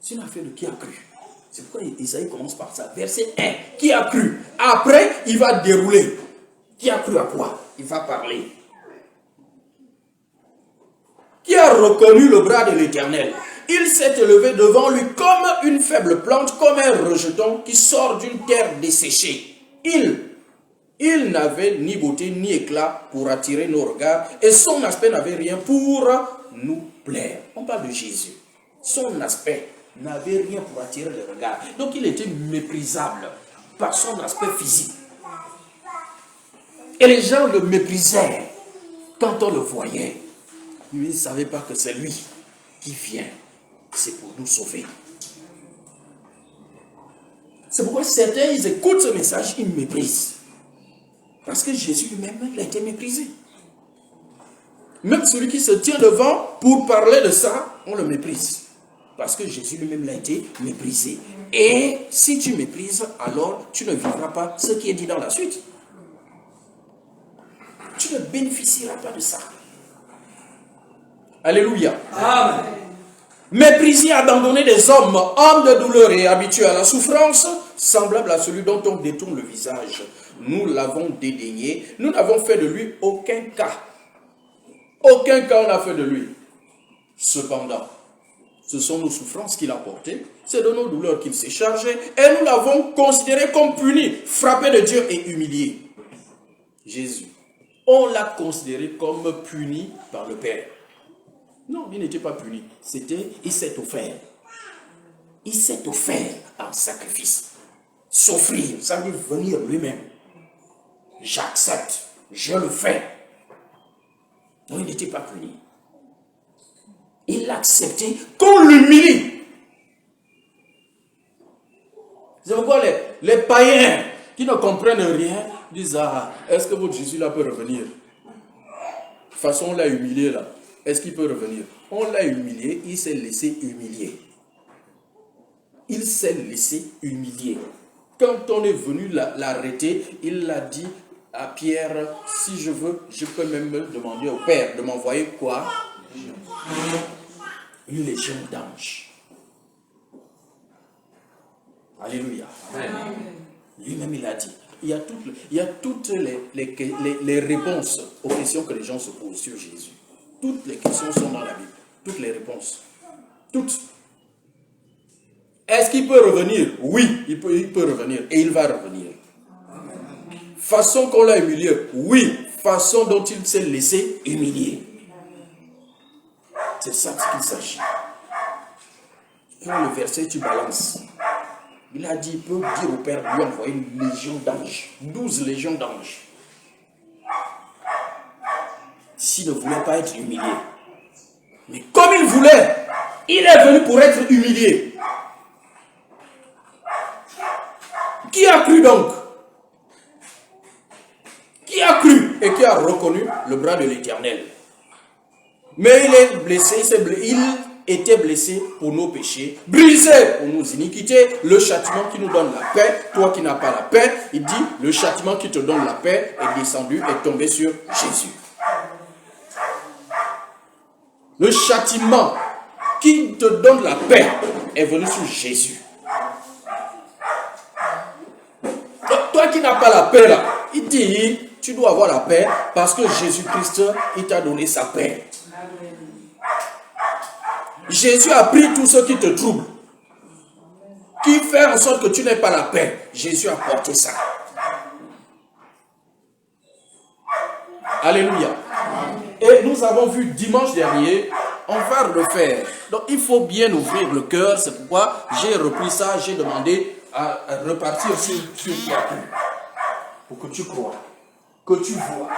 C'est une affaire de qui a cru. C'est pourquoi Isaïe commence par ça. Verset 1. Qui a cru? Après, il va dérouler. Qui a cru à quoi? Il va parler. Qui a reconnu le bras de l'Éternel? Il s'est élevé devant lui comme une faible plante, comme un rejeton qui sort d'une terre desséchée. Il n'avait ni beauté ni éclat pour attirer nos regards et son aspect n'avait rien pour nous plaire. On parle de Jésus. Son aspect n'avait rien pour attirer les regards. Donc il était méprisable par son aspect physique. Et les gens le méprisaient quand on le voyait. Lui, il ne savait pas que c'est lui qui vient. C'est pour nous sauver. C'est pourquoi certains, ils écoutent ce message, ils méprisent. Parce que Jésus lui-même, il a été méprisé. Même celui qui se tient devant pour parler de ça, on le méprise. Parce que Jésus lui-même l'a été méprisé. Et si tu méprises, alors tu ne vivras pas ce qui est dit dans la suite. Tu ne bénéficieras pas de ça. Alléluia. Amen. Méprisé, abandonné des hommes, hommes de douleur et habitués à la souffrance, semblable à celui dont on détourne le visage. Nous l'avons dédaigné, nous n'avons fait de lui aucun cas. Aucun cas on n'a fait de lui. Cependant, ce sont nos souffrances qu'il a portées, c'est de nos douleurs qu'il s'est chargé, et nous l'avons considéré comme puni, frappé de Dieu et humilié. Jésus, on l'a considéré comme puni par le Père. Non, il n'était pas puni. Il s'est offert. Il s'est offert en sacrifice. S'offrir, ça veut dire venir lui-même. J'accepte, je le fais. Non, il n'était pas puni. Il l'a accepté qu'on l'humilie. C'est pourquoi les païens qui ne comprennent rien disent, ah, est-ce que votre Jésus là peut revenir? De toute façon, on l'a humilié là. Est-ce qu'il peut revenir? On l'a humilié, il s'est laissé humilier. Il s'est laissé humilier. Quand on est venu l'arrêter, il l'a dit à Pierre, si je veux, je peux même demander au Père de m'envoyer quoi? Une légion d'anges. Alléluia. Amen. Lui-même, il a dit. Il y a toutes les réponses aux questions que les gens se posent sur Jésus. Toutes les questions sont dans la Bible. Toutes les réponses. Toutes. Est-ce qu'il peut revenir? Oui, il peut revenir. Et il va revenir. Façon qu'on l'a humilié? Oui. Façon dont il s'est laissé humilier. C'est ça qu'il s'agit. Quand le verset, tu balances. Il a dit, il peut dire au Père, lui envoyer une légion d'anges. 12 légions d'anges. S'il ne voulait pas être humilié. Mais comme il voulait, il est venu pour être humilié. Qui a cru donc? Qui a cru et qui a reconnu le bras de l'Éternel? Mais il est blessé, il était blessé pour nos péchés, brisé pour nos iniquités. Le châtiment qui nous donne la paix, toi qui n'as pas la paix, il dit, le châtiment qui te donne la paix est descendu, est tombé sur Jésus. Le châtiment qui te donne la paix est venu sur Jésus. Toi qui n'as pas la paix là, il dit, tu dois avoir la paix parce que Jésus-Christ, il t'a donné sa paix. Jésus a pris tout ce qui te trouble, qui fait en sorte que tu n'aies pas la paix. Jésus a porté ça. Alléluia. Et nous avons vu dimanche dernier, on va le faire. Donc il faut bien ouvrir le cœur, c'est pourquoi j'ai repris ça, j'ai demandé à repartir sur toi pour que tu crois, que tu vois.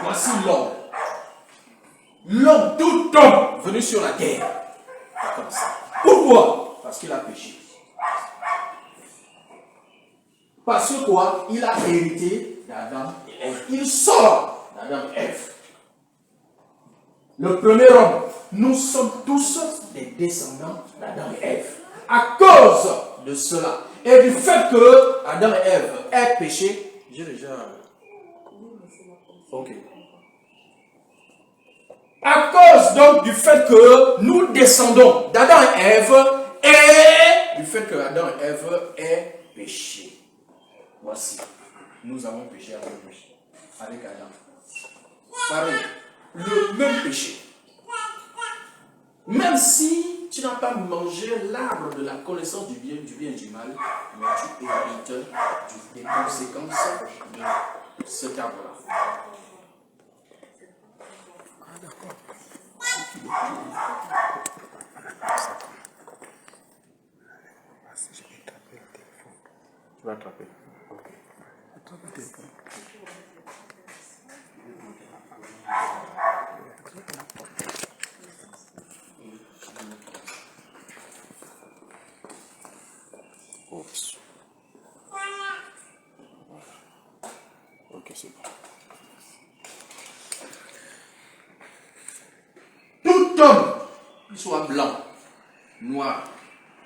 Voici l'homme. L'homme, tout homme venu sur la terre. Comme ça. Pourquoi? Parce qu'il a péché. Parce que quoi? Il a hérité d'Adam et Ève. Il sort d'Adam et Ève. Le premier homme, nous sommes tous des descendants d'Adam et Ève. À cause de cela et du fait que Adam et Ève aient péché, j'ai déjà... Ok. À cause donc du fait que nous descendons d'Adam et Ève et du fait que Adam et Ève aient péché. Voici, nous avons péché avec Adam. Pareil, le même péché. Même si tu n'as pas mangé l'arbre de la connaissance du bien et du mal, mais tu hérites des conséquences de cet arbre-là. Tu vas attraper. Ok. Attrape le téléphone. Oups. Ok, c'est bon. Tout homme, qu'il soit blanc, noir,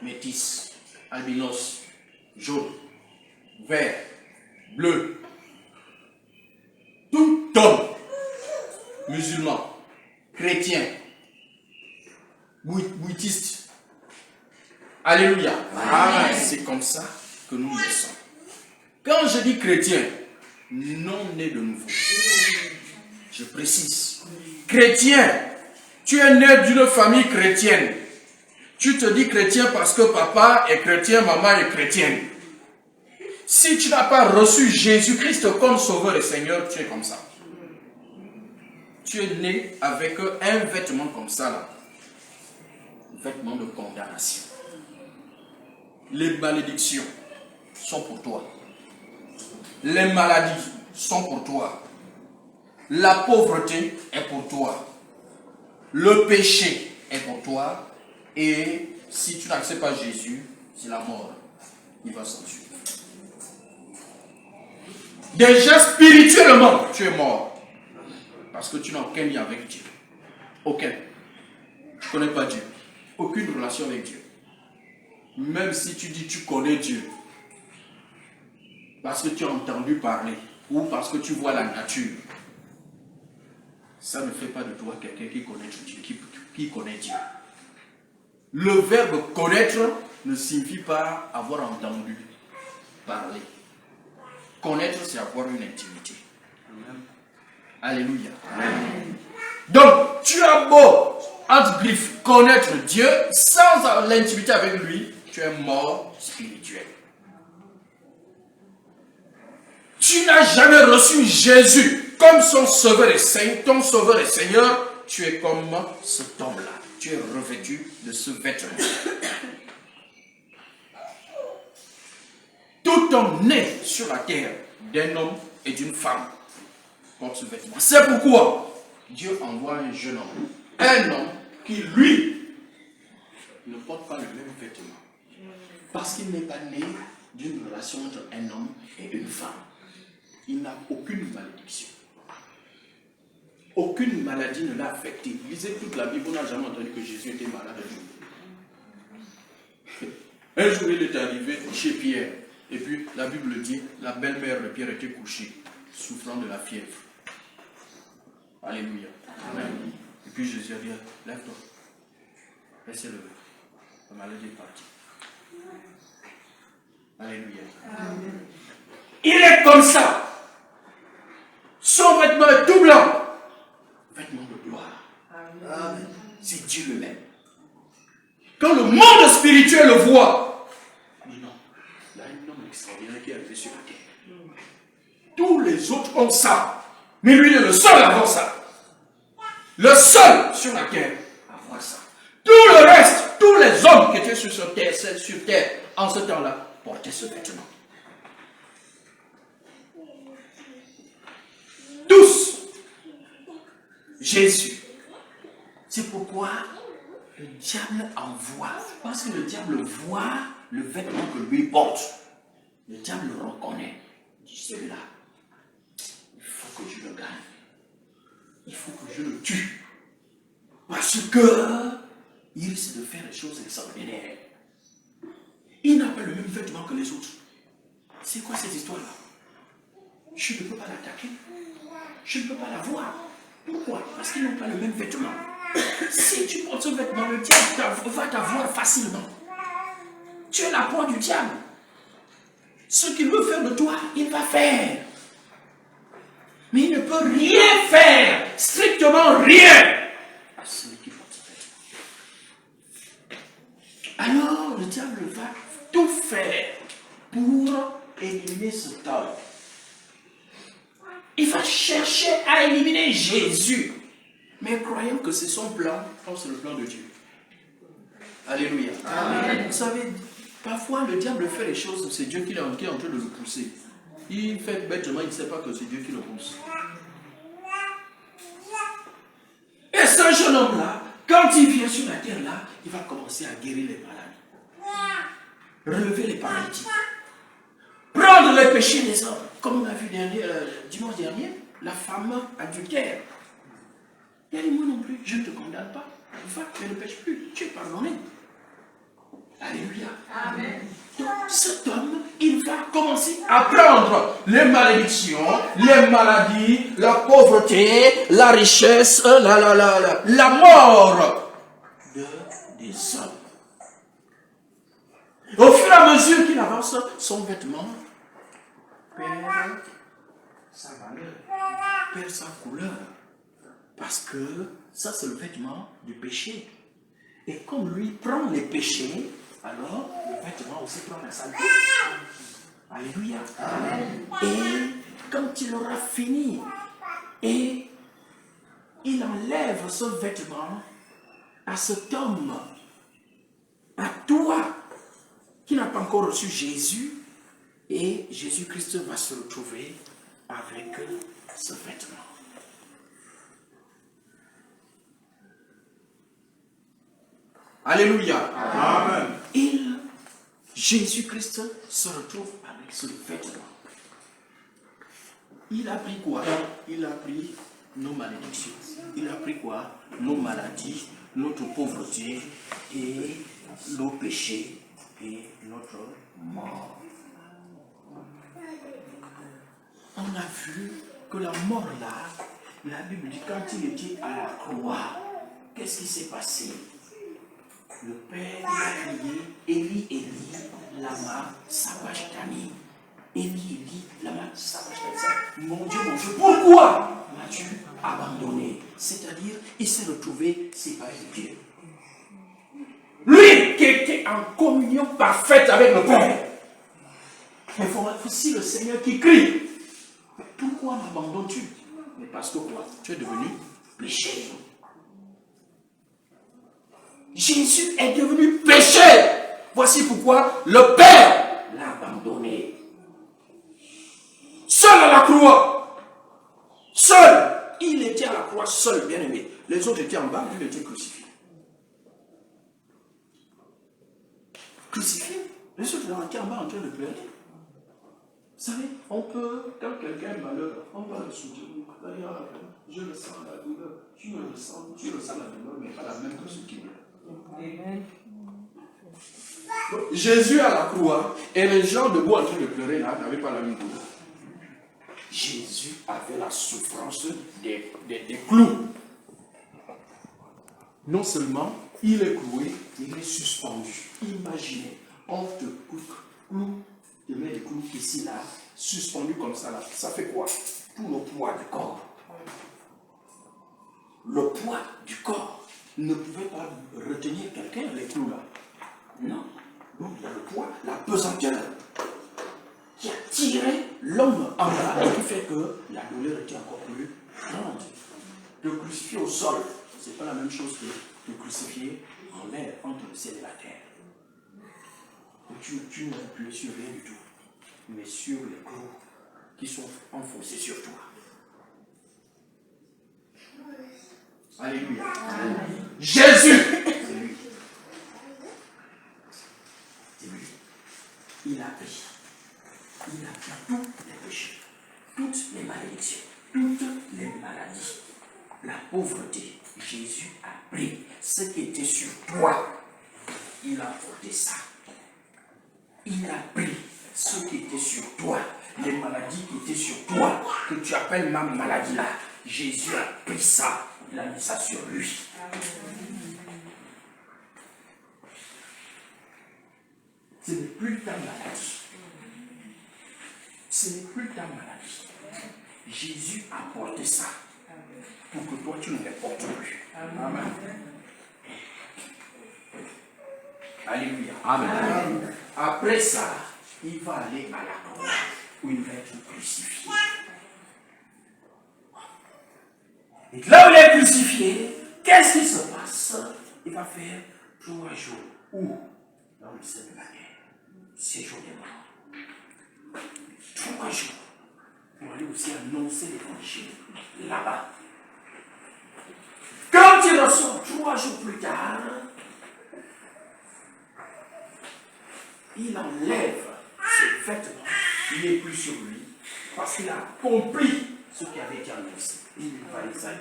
métis, albinos, jaune, vert, bleu, tout homme, musulman, chrétien, bouddhiste, alléluia, c'est comme ça que nous le sommes. Quand je dis chrétien, non né de nouveau, je précise, chrétien, tu es né d'une famille chrétienne. Tu te dis chrétien parce que papa est chrétien, maman est chrétienne. Si tu n'as pas reçu Jésus-Christ comme sauveur et Seigneur, tu es comme ça. Tu es né avec un vêtement comme ça là. Vêtement de condamnation. Les malédictions sont pour toi. Les maladies sont pour toi. La pauvreté est pour toi. Le péché est pour toi. Et si tu n'acceptes pas Jésus, c'est la mort. Il va s'en suivre. Déjà spirituellement, tu es mort. Parce que tu n'as aucun lien avec Dieu. Aucun. Tu ne connais pas Dieu. Aucune relation avec Dieu. Même si tu dis tu connais Dieu. Parce que tu as entendu parler. Ou parce que tu vois la nature. Ça ne fait pas de toi quelqu'un qui connaît Dieu. Qui connaît Dieu. Le verbe connaître ne signifie pas avoir entendu parler. Connaître, c'est avoir une intimité. Amen. Alléluia. Amen. Donc, tu as beau, entre griffes, connaître Dieu, sans l'intimité avec lui, tu es mort spirituel. Tu n'as jamais reçu Jésus comme son sauveur et Seigneur, ton sauveur et Seigneur, tu es comme cet homme-là. Tu es revêtu de ce vêtement. Tout homme né sur la terre d'un homme et d'une femme porte ce vêtement. C'est pourquoi Dieu envoie un jeune homme, un homme qui, lui, ne porte pas le même vêtement. Parce qu'il n'est pas né d'une relation entre un homme et une femme. Il n'a aucune malédiction. Aucune maladie ne l'a affecté. Lisez toute la Bible, on n'a jamais entendu que Jésus était malade un jour. Un jour, il est arrivé chez Pierre. Et puis, la Bible dit, la belle-mère de Pierre était couchée, souffrant de la fièvre. Alléluia. Amen. Et puis Jésus a dit, lève-toi. Laissez lever. La maladie est partie. Alléluia. Amen. Il est comme ça. Son vêtement est tout blanc. Vêtement de gloire. Amen. C'est Dieu lui-même. Quand le monde spirituel le voit, il dit non, il y a un homme extraordinaire qui est arrivé sur la terre. Tous les autres ont ça. Mais lui, il est le seul à avoir ça. Le seul sur la terre à avoir ça. Tout le reste, tous les hommes qui étaient sur terre en ce temps-là, portaient ce vêtement. Tous. Jésus. C'est pourquoi le diable envoie. Parce que le diable voit le vêtement que lui porte. Le diable le reconnaît. Il dit, celui-là, il faut que je le gagne. Il faut que je le tue. Parce que il risque de faire des choses extraordinaires. Il n'a pas le même vêtement que les autres. C'est quoi cette histoire-là? Je ne peux pas l'attaquer. Je ne peux pas la voir. Pourquoi? Parce qu'ils n'ont pas le même vêtement. Si tu portes ce vêtement, le diable va t'avoir facilement. Tu es la proie du diable. Ce qu'il veut faire de toi, il va faire. Mais il ne peut rien faire, strictement rien, à celui qui porte ce vêtement. Alors, le diable va tout faire pour éliminer cet homme. Il va chercher à éliminer Jésus. Mais croyant que c'est son plan, comme c'est le plan de Dieu. Alléluia. Amen. Vous savez, parfois le diable fait les choses, c'est Dieu qui est en train de le pousser. Il fait bêtement, il ne sait pas que c'est Dieu qui le pousse. Et ce jeune homme-là, quand il vient sur la terre là, il va commencer à guérir les malades. Relever les paralytiques. Prendre les péchés des hommes. Comme on a vu dimanche dernier, la femme adultère. Il a dit, moi non plus, je ne te condamne pas. Va, tu ne pêches plus, tu es pardonné. Alléluia. Amen. Donc cet homme, il va commencer à prendre les malédictions, les maladies, la pauvreté, la richesse, la mort des hommes. Au fur et à mesure qu'il avance, son vêtement perd sa valeur, perd sa couleur. Parce que ça, c'est le vêtement du péché. Et comme lui prend les péchés, alors le vêtement aussi prend la saleté. Alléluia. Amen. Et quand il aura fini, et il enlève ce vêtement à cet homme, à toi, qui n'a pas encore reçu Jésus, et Jésus-Christ va se retrouver avec ce vêtement. Alléluia. Amen. Jésus-Christ se retrouve avec ce vêtement. Il a pris quoi? Il a pris nos malédictions. Il a pris quoi? Nos maladies, notre pauvreté et nos péchés et notre mort. On a vu que la mort là, la Bible dit quand il était à la croix, qu'est-ce qui s'est passé? Le Père a crié, Élie, Élie, lama sabachthani. Élie, Élie, lama sabachthani. Mon Dieu, pourquoi m'as-tu abandonné? C'est-à-dire, il s'est retrouvé séparé de Dieu. Lui qui était en communion parfaite avec le Père. Mais il faut aussi le Seigneur qui crie. Pourquoi m'abandonnes-tu? Mais parce que quoi? Tu es devenu péché. Jésus est devenu péché. Voici pourquoi le Père l'a abandonné. seul à la croix. Seul. Il était à la croix seul, bien aimé. Les autres étaient en bas, lui était crucifié. Crucifié. Les autres étaient en bas en train de pleurer. Vous savez, on peut, quand quelqu'un est malheureux, on va le soutenir. Je ressens la douleur. Tu ressens la douleur, mais pas la même que ceux qui meurent. Amen. Jésus à la croix et les gens debout en train de pleurer là n'avaient pas la même douleur. Jésus avait la souffrance des clous. Non seulement il est cloué, il est suspendu. Imaginez, on te cloue, te met des clous ici là, suspendu comme ça là. Ça fait quoi? Pour le poids du corps. Le poids du corps ne pouvait pas retenir quelqu'un, les clous là. Non. Donc il y a le poids, la pesanteur qui a tiré l'homme en bas et qui fait que la douleur était encore plus grande. Le crucifier au sol, ce n'est pas la même chose que le crucifier en l'air entre le ciel et la terre. Tu ne appuies sur rien du tout, mais sur les clous qui sont enfoncés sur toi. Alléluia. Amen. Jésus, c'est lui. C'est lui. Il a pris tous les péchés, toutes les malédictions, toutes les maladies, la pauvreté. Jésus a pris ce qui était sur toi. Il a porté ça. Il a pris ce qui était sur toi, les maladies qui étaient sur toi, que tu appelles ma maladie là. Jésus a pris ça. Il a mis ça sur lui. Ce n'est plus ta maladie. Ce n'est plus ta maladie. Jésus a porté ça pour que toi tu ne les portes plus. Amen. Alléluia. Amen. Après ça, il va aller à la croix où il va être crucifié. Et là où il est crucifié, qu'est-ce qui se passe? Il va faire 3 jours. Où? Dans le sein de la terre. 6 jours de mort. 3 jours. Pour aller aussi annoncer l'évangile là-bas. Quand il ressort 3 jours plus tard, il enlève ses vêtements. Il n'est plus sur lui. Parce qu'il a accompli ce qui avait été annoncé. Il va Isaïe.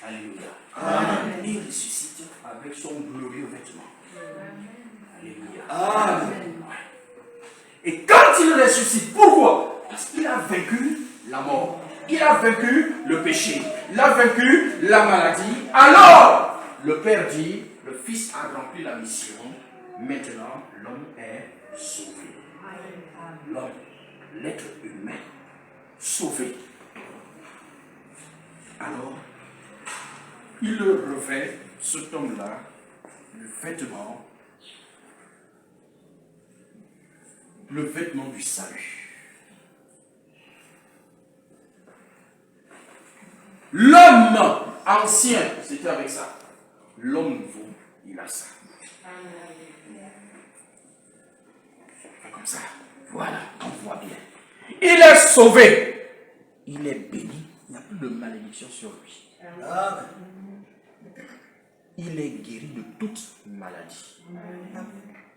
Alléluia. Amen. Il ressuscite avec son glorieux vêtement. Alléluia. Amen. Et quand il ressuscite, pourquoi? Parce qu'il a vaincu la mort. Il a vaincu le péché. Il a vaincu la maladie. Alors, le Père dit, le Fils a rempli la mission. Maintenant, l'homme est sauvé. L'homme, l'être humain, sauvé. Alors, il revêt, cet homme-là, le vêtement du salut. L'homme ancien, c'était avec ça. L'homme nouveau, il a ça. Comme ça, voilà, on voit bien. Il est sauvé. Il est béni. Il n'y a plus de malédiction sur lui. Amen. Il est guéri de toute maladie.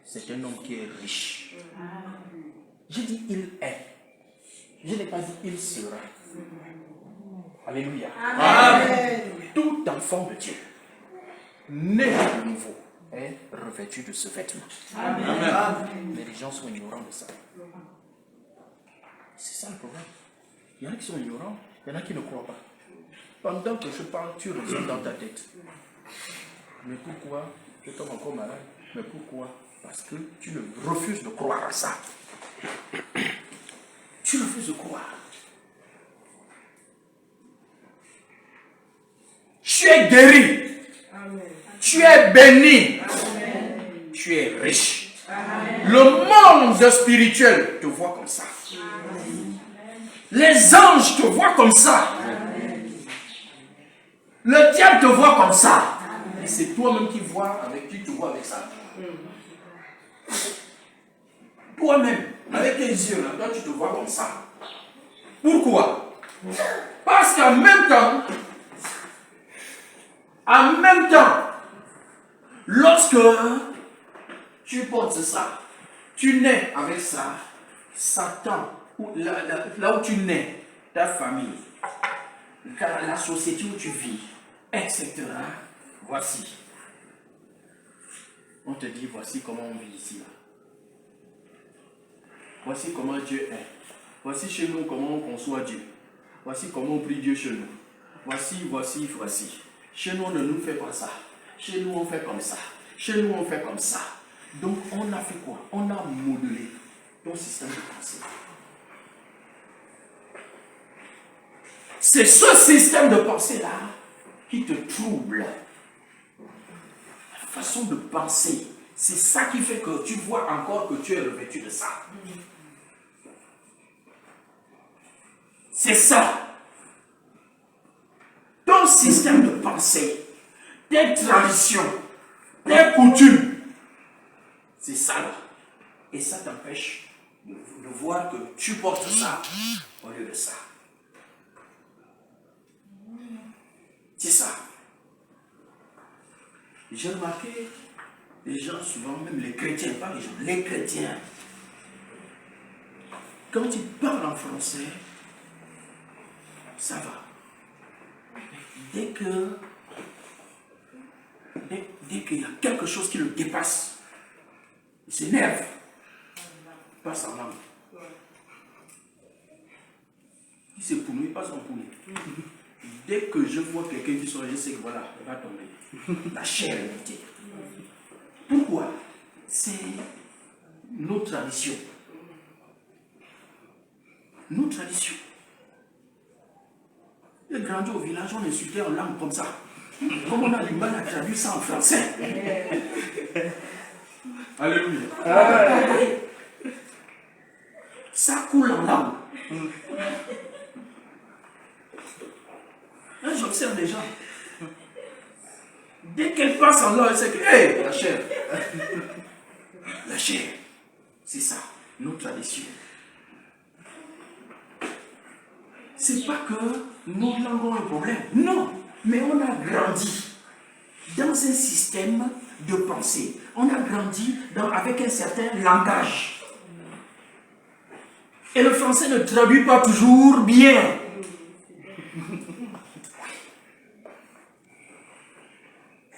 C'est un homme qui est riche. J'ai dit il est. Je n'ai pas dit il sera. Alléluia. Amen. Tout enfant de Dieu, né de nouveau, est revêtu de ce vêtement. Amen. Amen. Mais les gens sont ignorants de ça. C'est ça le problème. Il y en a qui sont ignorants, il y en a qui ne croient pas. Pendant que je parle, tu raisonnes dans ta tête. Mais pourquoi? Je tombe encore malade. Mais pourquoi? Parce que tu refuses de croire à ça. Tu refuses de croire. Tu es guéri. Amen. Tu es béni. Amen. Tu es riche. Amen. Le monde spirituel te voit comme ça. Amen. Les anges te voient comme ça. Amen. Le diable te voit comme ça. Amen. Et c'est toi-même qui vois avec qui tu vois avec ça. Toi-même, avec tes yeux, là, toi tu te vois comme ça. Pourquoi? Parce qu'en même temps, lorsque tu portes ça, tu nais avec ça, Satan, là où tu nais, ta famille, la société où tu vis, etc. Voici. On te dit, voici comment on vit ici. Là. Voici comment Dieu est. Voici chez nous comment on conçoit Dieu. Voici comment on prie Dieu chez nous. Voici. Chez nous, on ne nous fait pas ça. Chez nous, on fait comme ça. Chez nous, on fait comme ça. Donc, on a fait quoi? On a modelé ton système de pensée. C'est ce système de pensée-là qui te trouble. La façon de penser, c'est ça qui fait que tu vois encore que tu es revêtu de ça. C'est ça. Ton système de pensée, tes traditions, tes coutumes, c'est ça là. Et ça t'empêche de voir que tu portes ça au lieu de ça. C'est ça. J'ai remarqué, les gens souvent, même les chrétiens, pas les gens, les chrétiens, quand ils parlent en français, ça va. Dès qu'il y a quelque chose qui le dépasse, il s'énerve, il passe en langue. Il s'est pouné, il passe en pouné. Dès que je vois quelqu'un qui sort, je sais que voilà, il va tomber. La chair est montée. Pourquoi? C'est nos traditions. Nos traditions. J'ai grandi au village, on insultait en langue comme ça. Comme on a du mal à traduire ça en français. Alléluia. Ça coule en langue. Là, j'observe les gens. Dès qu'elle passe en langue, elle sait que, hey, la chair. La chair. C'est ça, nos traditions. C'est pas que nos langues ont un problème. Non, mais on a grandi dans un système de pensée. On a grandi avec un certain langage. Et le français ne traduit pas toujours bien.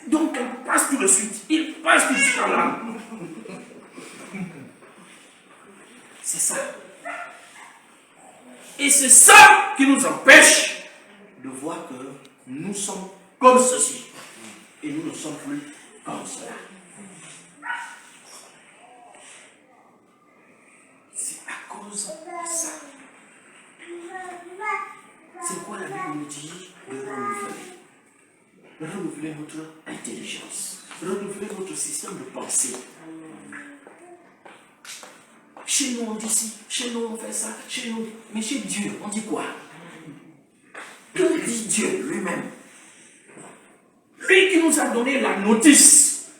Donc, elle passe tout de suite. Il passe tout de suite en langue. C'est ça. Et c'est ça qui nous empêche de voir que nous sommes comme ceci. Et nous ne sommes plus comme cela. C'est à cause de ça. C'est quoi la Bible nous dit de renouveler? Renouveler notre intelligence. Renouveler notre système de pensée. Chez nous, on dit ci, chez nous, on fait ça, chez nous. Mais chez Dieu, on dit quoi? Que dit Dieu lui-même? Lui qui nous a donné la notice,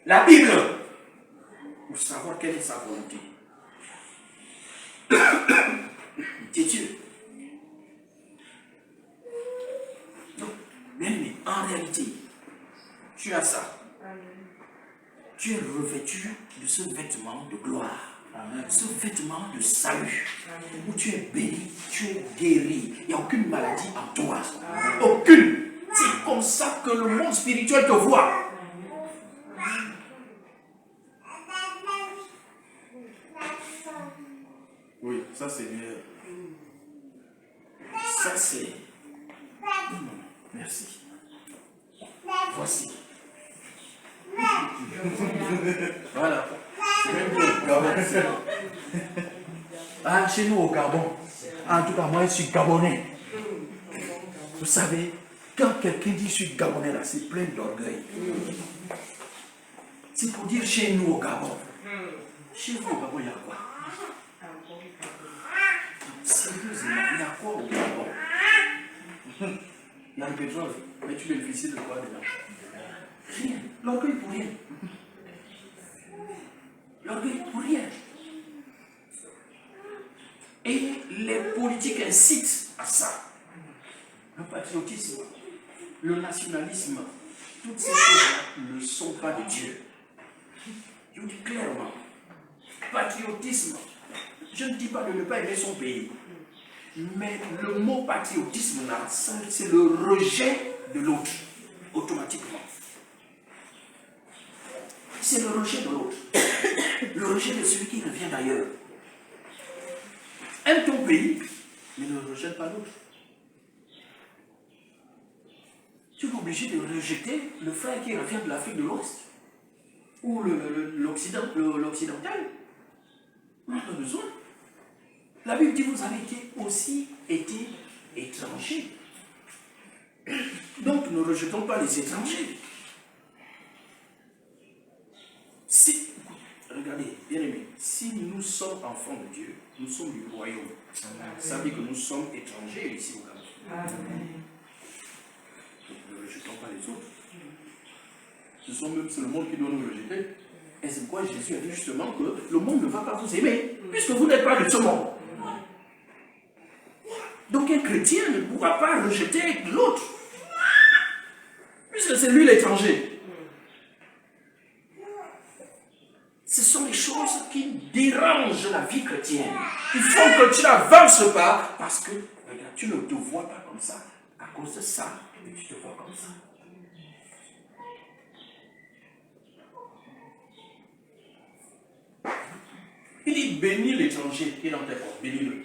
la Bible, pour savoir quelle est sa volonté. C'est Dieu. Donc, mais en réalité, tu as ça. Tu es revêtu de ce vêtement de gloire. Amen. Ce vêtement de salut. Amen. Où tu es béni, tu es guéri. Il n'y a aucune maladie en toi. Amen. Aucune. C'est comme ça que le monde spirituel te voit. Oui, ça c'est mieux. Ça c'est... Merci. Voici. Voilà. Ah, chez nous au Gabon, en tout cas moi je suis gabonais. Vous savez, quand quelqu'un dit je suis gabonais là, c'est plein d'orgueil. C'est pour dire chez nous au Gabon. Chez vous au Gabon, il y a quoi? Sérieusement, il y a quoi au Gabon? Il y a le pétrole, mais tu bénéficies de quoi dedans? Rien. L'orgueil pour rien. L'orgueil pour rien. Et les politiques incitent à ça. Le patriotisme, le nationalisme, toutes ces choses-là ne sont pas de Dieu. Je vous dis clairement, patriotisme, je ne dis pas de ne pas aimer son pays, mais le mot patriotisme, là, c'est le rejet de l'autre, automatiquement. C'est le rejet de l'autre, le rejet de celui qui revient d'ailleurs. Aime ton pays, mais ne rejette pas l'autre. Tu es obligé de rejeter le frère qui revient de l'Afrique de l'Ouest ou l'Occidental. On n'a pas besoin. La Bible dit vous avez aussi été étrangers. Donc ne rejetons pas les étrangers. Si, regardez, bien aimé, si nous sommes enfants de Dieu, nous sommes du royaume. Ça veut dire que nous sommes étrangers ici au Cameroun. Ne rejetons pas les autres. C'est le monde qui doit nous rejeter. Et c'est pourquoi Jésus a dit justement que le monde ne va pas vous aimer, puisque vous n'êtes pas de ce monde. Donc un chrétien ne pourra pas rejeter l'autre, puisque c'est lui l'étranger. Ce sont les choses qui dérangent la vie chrétienne, qui font que tu n'avances pas, parce que regarde, tu ne te vois pas comme ça, à cause de ça, et tu te vois comme ça. Il dit bénis l'étranger qui est dans tes portes, bénis-le.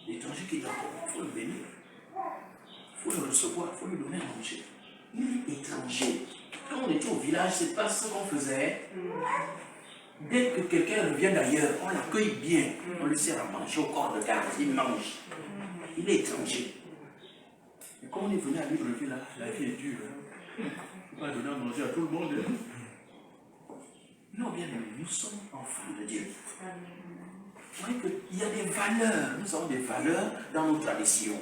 L'étranger qui est dans tes portes, il faut le bénir. Il faut le recevoir, il faut lui donner à manger. Il est étranger. Quand on était au village, c'est pas ce qu'on faisait. Dès que quelqu'un revient d'ailleurs, on l'accueille bien. On lui sert à manger au corps de garde, il mange. Il est étranger. Et quand on est venu à Libreville, là, la vie est dure. Il ne faut pas donner à manger à tout le monde. Non, bien aimé, nous sommes enfants de Dieu. Vous voyez qu'il y a des valeurs. Nous avons des valeurs dans nos traditions.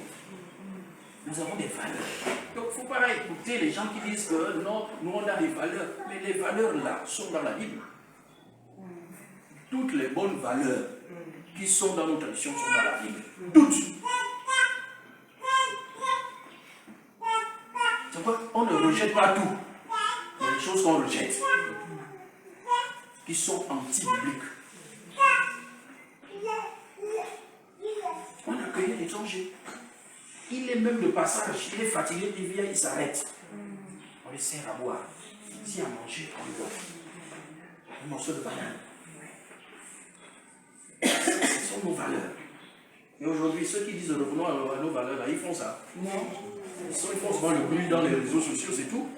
Nous avons des valeurs. Donc, il ne faut pas écouter les gens qui disent que non, nous on a des valeurs. Mais les valeurs là sont dans la Bible. Toutes les bonnes valeurs qui sont dans nos traditions sont dans la Bible. Toutes. C'est pourquoi on ne rejette pas tout. Il y a des choses qu'on rejette, qui sont anti-bibliques. On accueille un étranger. Il est même de passage, il est fatigué, il vient, il s'arrête. On lui sert à boire. S'il y a à manger, on lui donne un morceau de banane. Ce sont nos valeurs. Et aujourd'hui, ceux qui disent revenons à nos valeurs, là, ils font ça. Non. Ils font souvent le bruit dans les réseaux sociaux, c'est tout.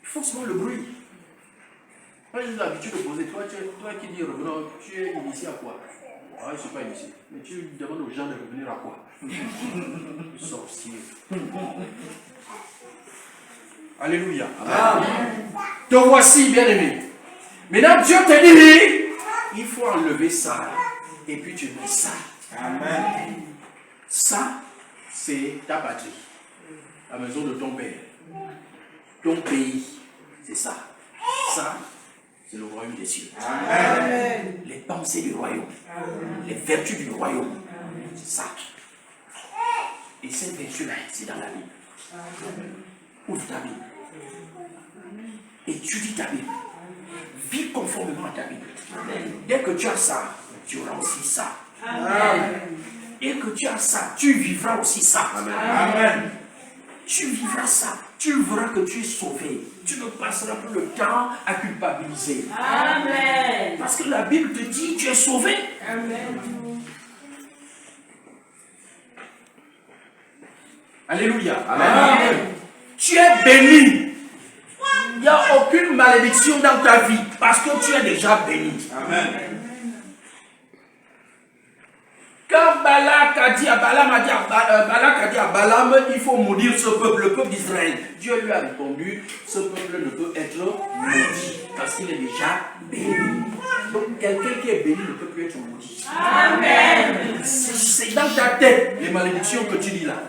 Ils font souvent le bruit. Moi, j'ai l'habitude de poser, toi qui dis revenons, tu es initié à quoi? Ah, je ne suis pas initié. Mais tu demandes aux gens de revenir à quoi? Sorcier. Alléluia. Amen. Te voici, bien-aimé. Maintenant, Dieu te dit, il faut enlever ça. Et puis tu mets ça. Amen. Ça, c'est ta patrie. La maison de ton père. Ton pays. C'est ça. Ça, c'est le royaume des cieux. Amen. Les pensées du royaume. Amen. Les vertus du royaume. C'est ça. Et cette vertu-là, c'est dans la Bible. Amen. Ouvre ta Bible. Étudie ta Bible. Vis conformément à ta Bible. Amen. Dès que tu as ça, tu auras aussi ça. Amen. Et que tu as ça, tu vivras aussi ça. Amen. Amen. Tu vivras ça. Tu verras que tu es sauvé. Tu ne passeras plus le temps à culpabiliser. Amen. Parce que la Bible te dit tu es sauvé. Amen. Alléluia. Amen. Amen. Tu es béni. Il n'y a aucune malédiction dans ta vie parce que tu es déjà béni. Amen. Quand Balak a dit à Balaam, il faut maudire ce peuple, le peuple d'Israël. Dieu lui a répondu, ce peuple ne peut être maudit parce qu'il est déjà béni. Donc quelqu'un qui est béni ne peut plus être maudit. Amen. C'est dans ta tête les malédictions que tu dis là.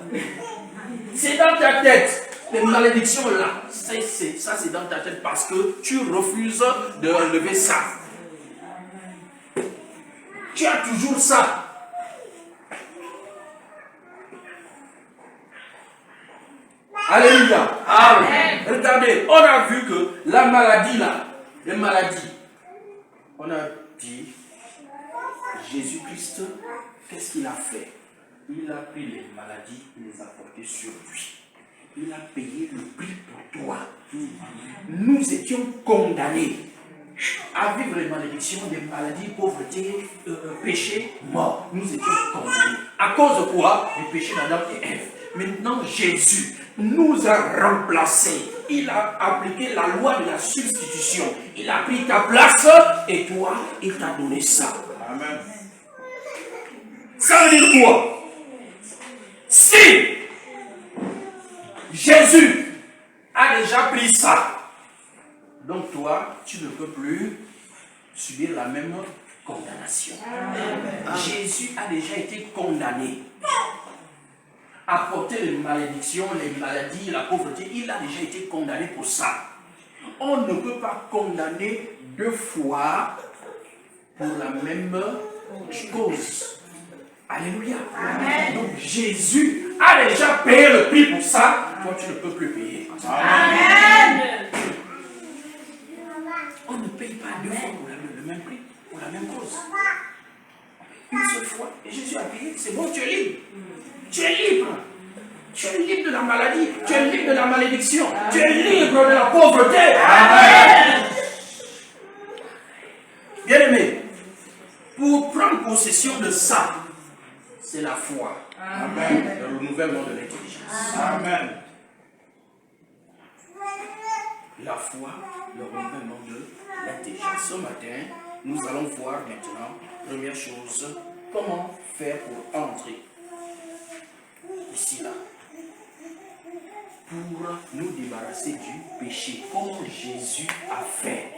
C'est dans ta tête. Les malédictions là, ça c'est dans ta tête parce que tu refuses de enlever ça. tu as toujours ça. Alléluia. Amen. Regardez, on a vu que la maladie là, les maladies, on a dit, Jésus-Christ, qu'est-ce qu'il a fait? Il a pris les maladies, il les a portées sur lui. Il a payé le prix pour toi. Nous étions condamnés à vivre les malédictions, des maladies, pauvreté, péché, mort. Nous étions condamnés. À cause de quoi? Du péché d'Adam et Ève. Maintenant, Jésus nous a remplacés. Il a appliqué la loi de la substitution. Il a pris ta place et toi, il t'a donné ça. Amen. Ça veut dire quoi? Si Jésus a déjà pris ça, donc toi, tu ne peux plus subir la même condamnation. Amen. Jésus a déjà été condamné à porter les malédictions, les maladies, la pauvreté. Il a déjà été condamné pour ça. On ne peut pas condamner deux fois pour la même cause. Alléluia. Amen. Donc Jésus a déjà payé le prix pour ça. Toi, tu ne peux plus payer. Amen. On ne paye pas deux fois pour le même prix, pour la même cause. Une seule fois. Et Jésus a payé. C'est bon, tu es libre. Tu es libre. Tu es libre de la maladie. Tu es libre de la malédiction. Amen. Tu es libre de la pauvreté. Amen. Bien-aimé, pour prendre possession de ça, c'est la foi. Amen. Le renouvellement de l'intelligence. Amen. La foi, le renouvellement de l'intelligence. Ce matin, nous allons voir maintenant, première chose, comment faire pour entrer ici, là, pour nous débarrasser du péché. Comment Jésus a fait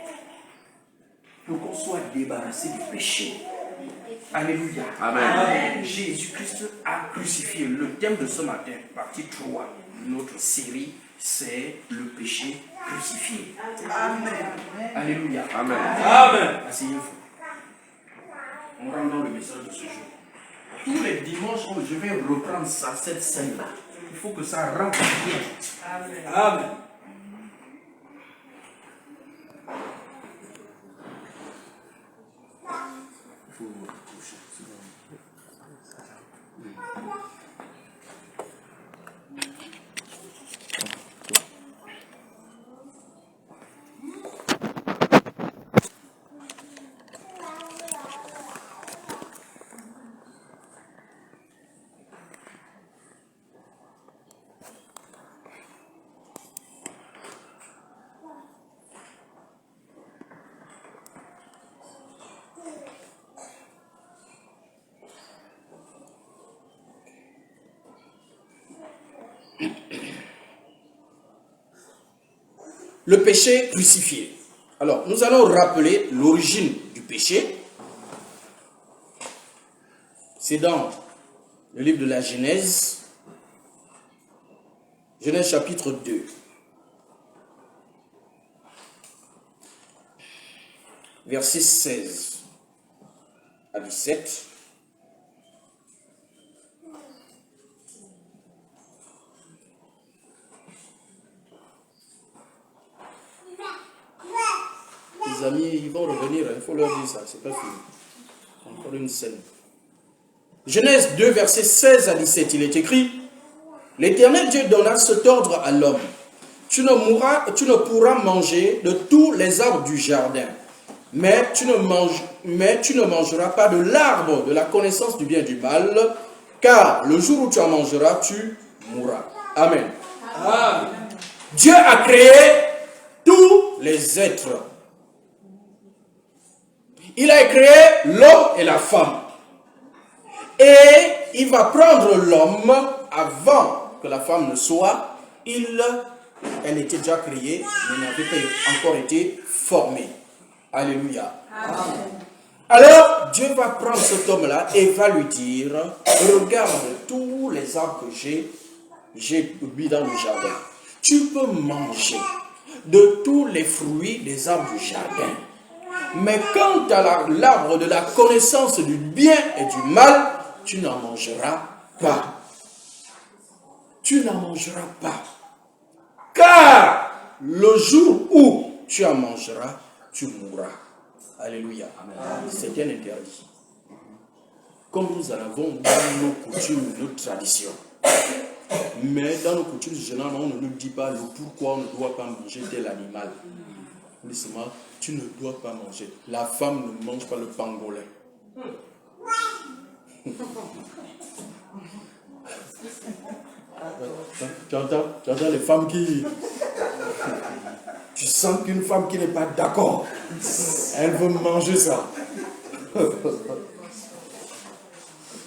pour qu'on soit débarrassé du péché. Alléluia. Amen. Amen. Jésus-Christ a crucifié. Le thème de ce matin, partie 3, notre série, c'est le péché crucifié. Amen. Alléluia. Amen. Amen. Asseyez-vous. On rentre dans le message de ce jour. Tous les dimanches, je vais reprendre ça, cette scène-là. Il faut que ça rentre bien. Amen. Amen. Le péché crucifié. Alors, nous allons rappeler l'origine du péché. C'est dans le livre de la Genèse, Genèse chapitre 2. Versets 16 à 17. Les amis, ils vont revenir, il faut leur dire ça, c'est pas fini. Encore une scène. Genèse 2, versets 16 à 17, il est écrit: L'Éternel Dieu donna cet ordre à l'homme: tu ne pourras manger de tous les arbres du jardin, mais tu ne mangeras pas de l'arbre de la connaissance du bien et du mal, car le jour où tu en mangeras, tu mourras. Amen. Amen. Dieu a créé tous les êtres. Il a créé l'homme et la femme. Et il va prendre l'homme avant que la femme ne soit. Elle était déjà créée, mais n'avait pas encore été formée. Alléluia. Amen. Alors, Dieu va prendre cet homme-là et va lui dire: regarde tous les arbres que j'ai mis dans le jardin. Tu peux manger de tous les fruits des arbres du jardin. Mais quant à l'arbre de la connaissance du bien et du mal, tu n'en mangeras pas. Tu n'en mangeras pas. Car le jour où tu en mangeras, tu mourras. Alléluia. C'est un interdit. Comme nous en avons dans nos coutumes, nos traditions. Mais dans nos coutumes générales, on ne nous dit pas le pourquoi on ne doit pas manger tel animal. Laisse-moi, tu ne dois pas manger. La femme ne mange pas le pangolin. Tu entends les femmes qui... Tu sens qu'une femme qui n'est pas d'accord, elle veut manger ça.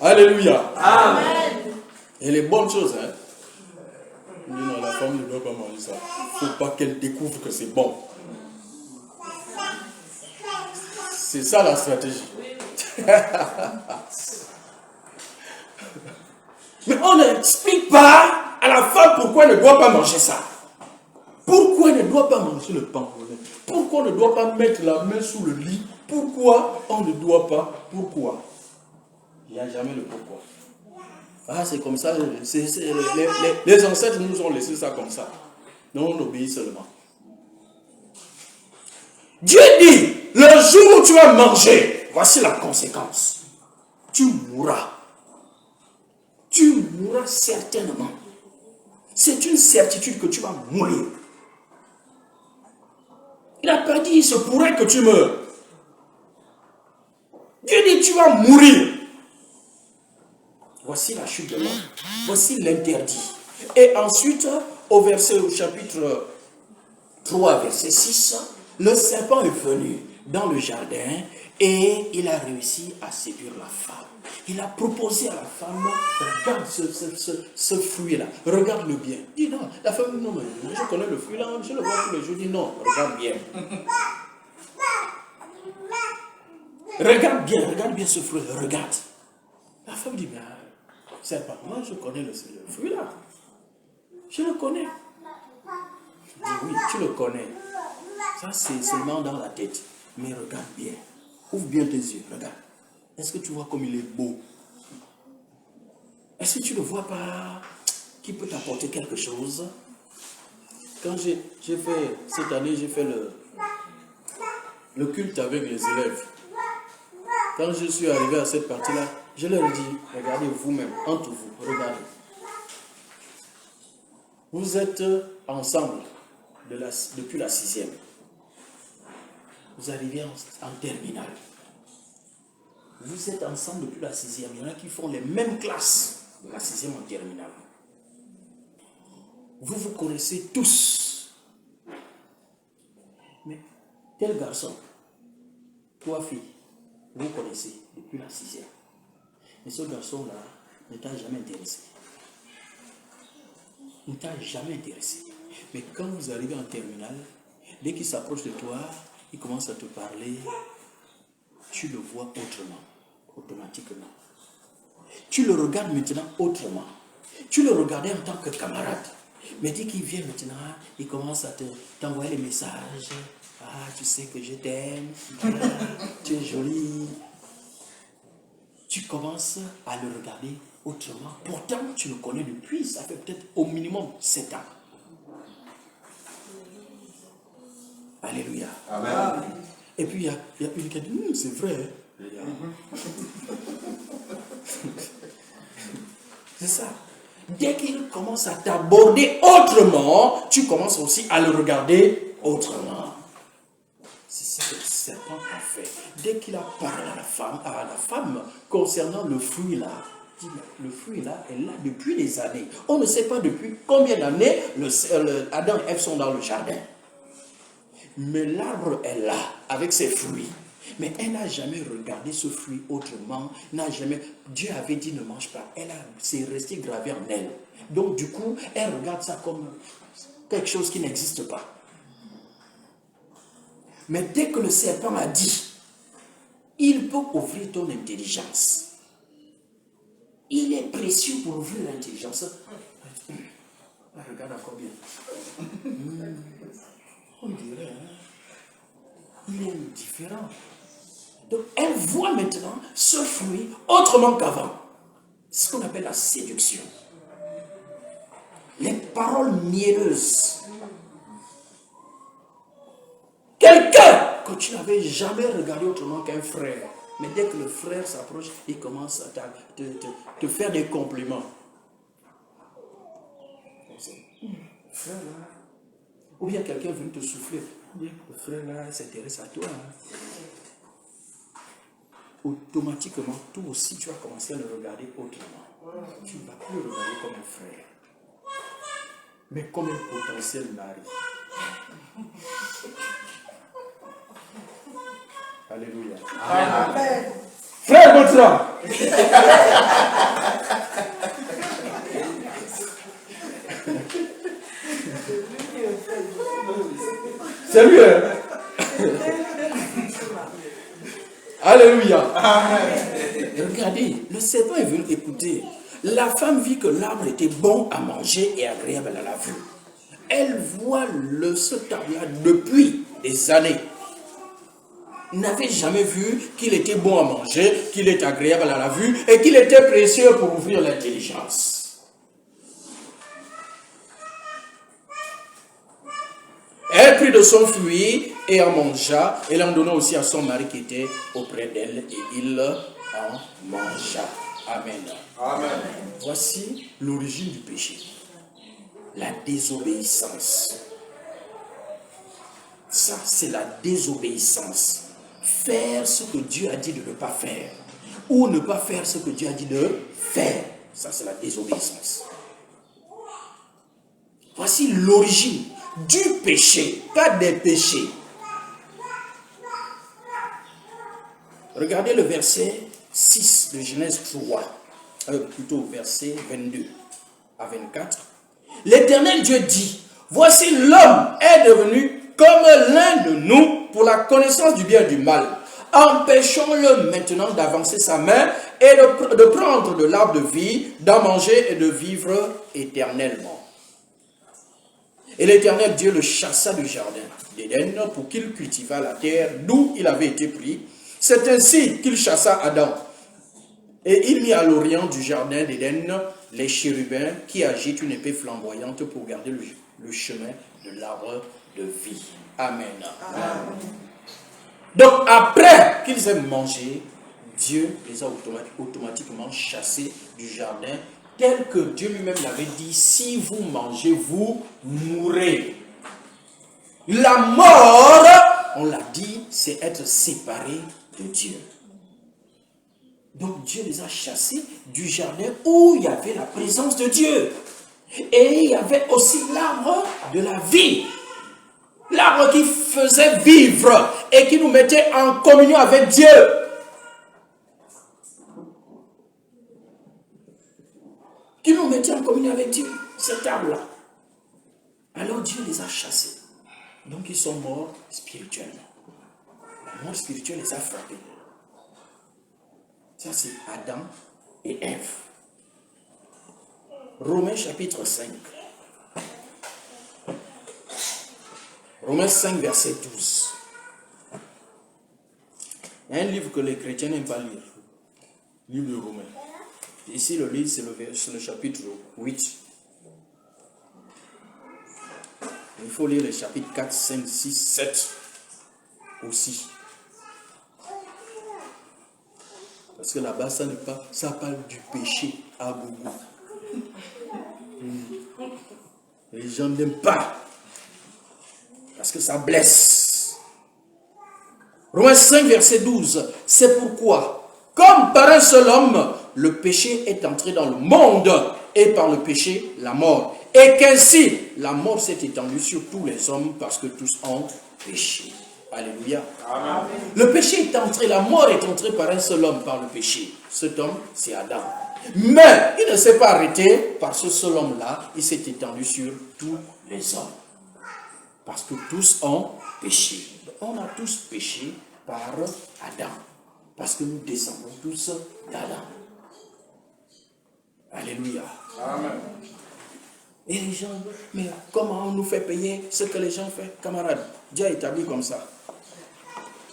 Alléluia. Amen. Et les bonnes choses, hein. Non, la femme ne doit pas manger ça. Il ne faut pas qu'elle découvre que c'est bon. C'est ça la stratégie. Mais on n'explique pas à la femme pourquoi elle ne doit pas manger ça. Pourquoi elle ne doit pas manger le pangolin? Pourquoi on ne doit pas mettre la main sous le lit? Pourquoi on ne doit pas? Pourquoi? Il n'y a jamais le pourquoi. Ah, c'est comme ça. Les ancêtres nous ont laissé ça comme ça. Non, on obéit seulement. Dieu dit, le jour où tu vas manger, voici la conséquence. Tu mourras. Tu mourras certainement. C'est une certitude que tu vas mourir. Il n'a pas dit, il se pourrait que tu meurs. Dieu dit, tu vas mourir. Voici la chute de l'homme. Voici l'interdit. Et ensuite, au chapitre 3, verset 6, le serpent est venu dans le jardin et il a réussi à séduire la femme. Il a proposé à la femme, regarde ce fruit-là, regarde-le bien. Il dit non, la femme dit non, mais je connais le fruit là, je le vois tous les jours. Il dit non, regarde bien. Regarde bien ce fruit, regarde. La femme dit, mais serpent, moi je connais le fruit là. Je le connais. Il dit oui, tu le connais. Ça c'est seulement dans la tête. Mais regarde bien. Ouvre bien tes yeux, regarde. Est-ce que tu vois comme il est beau? Est-ce que tu ne vois pas qu'il peut t'apporter quelque chose? Quand j'ai fait, cette année, j'ai fait le culte avec les élèves. Quand je suis arrivé à cette partie-là, je leur ai dit, regardez vous-même, entre vous, regardez. Vous êtes ensemble depuis la 6e. Vous arrivez en terminale. Vous êtes ensemble depuis la 6e. Il y en a qui font les mêmes classes de la 6e en terminale. Vous vous connaissez tous. Mais tel garçon, toi fille, vous connaissez depuis la 6e. Mais ce garçon-là ne t'a jamais intéressé. Il ne t'a jamais intéressé. Mais quand vous arrivez en terminale, dès qu'il s'approche de toi, il commence à te parler, tu le vois autrement, automatiquement. Tu le regardes maintenant autrement. Tu le regardais en tant que camarade. Mais dès qu'il vient maintenant, il commence à t'envoyer les messages. Ah, tu sais que je t'aime. Ah, tu es jolie. Tu commences à le regarder autrement. Pourtant, tu le connais depuis, ça fait peut-être au minimum 7 ans. Alléluia. Amen. Et puis, il y a une qui dit, c'est vrai. C'est ça. Dès qu'il commence à t'aborder autrement, tu commences aussi à le regarder autrement. C'est ce que le serpent a fait. Dès qu'il a parlé à la femme concernant le fruit là, le fruit là est là depuis des années. On ne sait pas depuis combien d'années Adam et Ève sont dans le jardin. Mais l'arbre est là avec ses fruits. Mais elle n'a jamais regardé ce fruit autrement. Dieu avait dit ne mange pas. C'est resté gravé en elle. Donc du coup, elle regarde ça comme quelque chose qui n'existe pas. Mais dès que le serpent a dit, il peut ouvrir ton intelligence. Il est précieux pour ouvrir l'intelligence. Regarde encore bien. On dirait, hein? il est différent. Donc, elle voit maintenant ce fruit autrement qu'avant. C'est ce qu'on appelle la séduction. Les paroles mielleuses. Quelqu'un que tu n'avais jamais regardé autrement qu'un frère. Mais dès que le frère s'approche, il commence à te faire des compliments. Frère là. Ou bien quelqu'un vient te souffler. Le frère là s'intéresse à toi. Automatiquement, toi aussi, tu vas commencer à le regarder autrement. Tu ne vas plus le regarder comme un frère, mais comme un potentiel mari. Alléluia. Amen. Frère Bertrand. C'est lui. Alléluia. Amen. Regardez, le serpent est venu écouter. La femme vit que l'arbre était bon à manger et agréable à la vue. Elle voit ce arbre-là depuis des années. N'avait jamais vu qu'il était bon à manger, qu'il est agréable à la vue et qu'il était précieux pour ouvrir l'intelligence. Elle prit de son fruit et en mangea, et en donna aussi à son mari qui était auprès d'elle, et il en mangea. Amen. Amen. Voici l'origine du péché. La désobéissance. Ça, c'est la désobéissance. Faire ce que Dieu a dit de ne pas faire. Ou ne pas faire ce que Dieu a dit de faire. Ça, c'est la désobéissance. Voici l'origine du péché, pas des péchés. Regardez le verset 6 de Genèse 3, plutôt verset 22 à 24. L'Éternel Dieu dit, voici l'homme est devenu comme l'un de nous pour la connaissance du bien et du mal. Empêchons-le maintenant d'avancer sa main et de prendre de l'arbre de vie, d'en manger et de vivre éternellement. Et l'Éternel Dieu le chassa du jardin d'Éden pour qu'il cultivât la terre d'où il avait été pris. C'est ainsi qu'il chassa Adam. Et il mit à l'orient du jardin d'Éden les chérubins qui agitent une épée flamboyante pour garder le chemin de l'arbre de vie. Amen. Amen. Donc après qu'ils aient mangé, Dieu les a automatiquement chassés du jardin, tel que Dieu lui-même l'avait dit, si vous mangez, vous mourrez. La mort, on l'a dit, c'est être séparé de Dieu. Donc Dieu les a chassés du jardin où il y avait la présence de Dieu. Et il y avait aussi l'arbre de la vie. L'arbre qui faisait vivre et qui nous mettait en communion avec Dieu. Qui nous mettait en communion avec Dieu, cet arbre-là. Alors Dieu les a chassés. Donc ils sont morts spirituellement. La mort spirituelle les a frappés. Ça c'est Adam et Ève. Romains chapitre 5. Romains 5 verset 12. Il y a un livre que les chrétiens n'aiment pas lire. Livre de Romains. Ici, le livre, c'est le chapitre 8. Il faut lire les chapitres 4, 5, 6, 7 aussi. Parce que là-bas, ça parle du péché à gogo. Les gens n'aiment pas. Parce que ça blesse. Romains 5, verset 12. C'est pourquoi, comme par un seul homme, le péché est entré dans le monde, et par le péché, la mort. Et qu'ainsi, la mort s'est étendue sur tous les hommes, parce que tous ont péché. Alléluia. Amen. Le péché est entré, la mort est entrée par un seul homme, par le péché. Cet homme, c'est Adam. Mais il ne s'est pas arrêté par ce seul homme-là, il s'est étendu sur tous les hommes. Parce que tous ont péché. On a tous péché par Adam. Parce que nous descendons tous d'Adam. Alléluia. Amen. Et les gens, mais comment on nous fait payer ce que les gens font, camarades? Dieu a établi comme ça.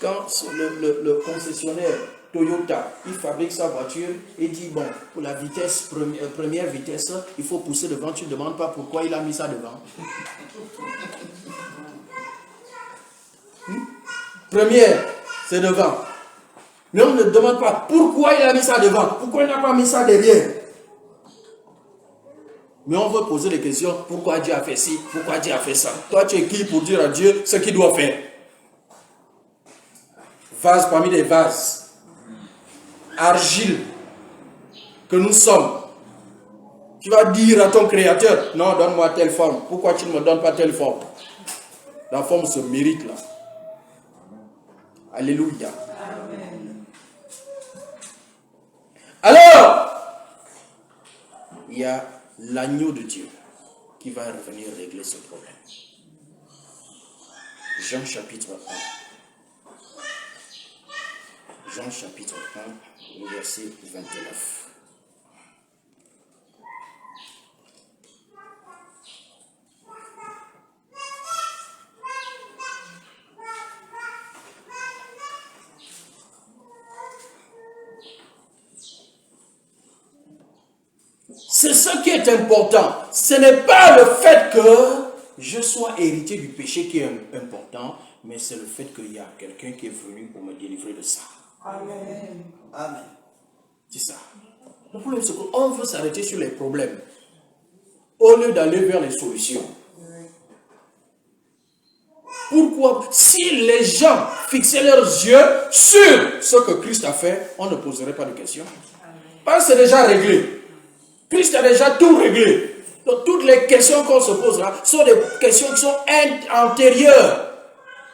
quand le concessionnaire Toyota, il fabrique sa voiture et dit, bon, pour la vitesse, première vitesse, il faut pousser devant, tu ne demandes pas pourquoi il a mis ça devant. Première, c'est devant. Mais on ne demande pas pourquoi il a mis ça devant, pourquoi il n'a pas mis ça derrière. Mais on veut poser des questions, pourquoi Dieu a fait ci, pourquoi Dieu a fait ça. Toi, tu es qui pour dire à Dieu ce qu'il doit faire? Vase parmi les vases. Argile que nous sommes. Tu vas dire à ton créateur, non, donne-moi telle forme. Pourquoi tu ne me donnes pas telle forme? La forme se mérite là. Alléluia. Amen. Alors, il y a l'agneau de Dieu qui va revenir régler ce problème. Jean chapitre 1. Jean chapitre 1, le verset 29. C'est ce qui est important. Ce n'est pas le fait que je sois héritier du péché qui est important, mais c'est le fait qu'il y a quelqu'un qui est venu pour me délivrer de ça. Amen. Amen. C'est ça. Le problème, c'est qu'on veut s'arrêter sur les problèmes au lieu d'aller vers les solutions. Pourquoi? Si les gens fixaient leurs yeux sur ce que Christ a fait, on ne poserait pas de questions. Parce que c'est déjà réglé. Christ a déjà tout réglé. Donc toutes les questions qu'on se pose là sont des questions qui sont antérieures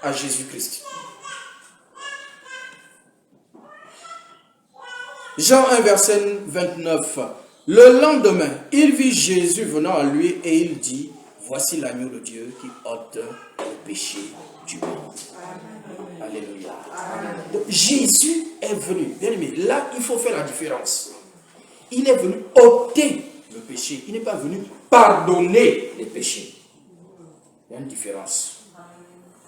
à Jésus-Christ. Jean 1, verset 29. Le lendemain, il vit Jésus venant à lui et il dit, voici l'agneau de Dieu qui ôte le péché du monde. Alléluia. Donc, Jésus est venu. Bien aimé, là, il faut faire la différence. Il est venu ôter le péché. Il n'est pas venu pardonner les péchés. Il y a une différence.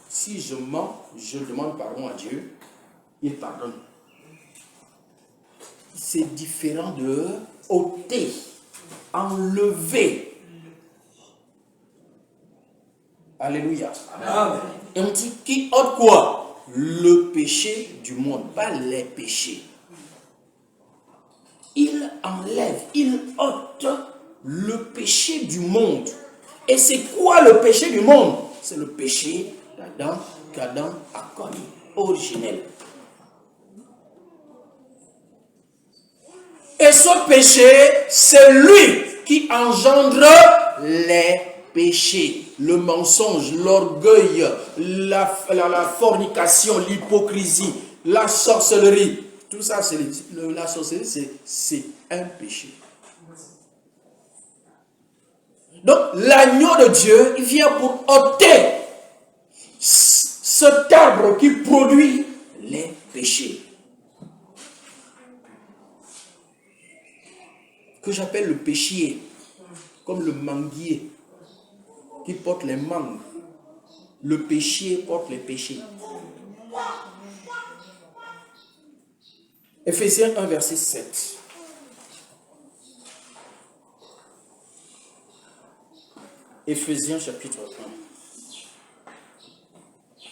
Si je mens, je demande pardon à Dieu, il pardonne. C'est différent de ôter, enlever. Alléluia. Amen. Et on dit qui ôte quoi? Le péché du monde, pas les péchés. Il enlève, il ôte le péché du monde. Et c'est quoi le péché du monde? C'est le péché qu'Adam a commis, originel. Et ce péché, c'est lui qui engendre les péchés. Le mensonge, l'orgueil, la fornication, l'hypocrisie, la sorcellerie. Tout ça, la sorcellerie, c'est un péché. Donc, l'agneau de Dieu, il vient pour ôter cet arbre qui produit les péchés. Que j'appelle le péchier, comme le manguier qui porte les mangues. Le péchier porte les péchés. Éphésiens 1, verset 7. Éphésiens chapitre 1.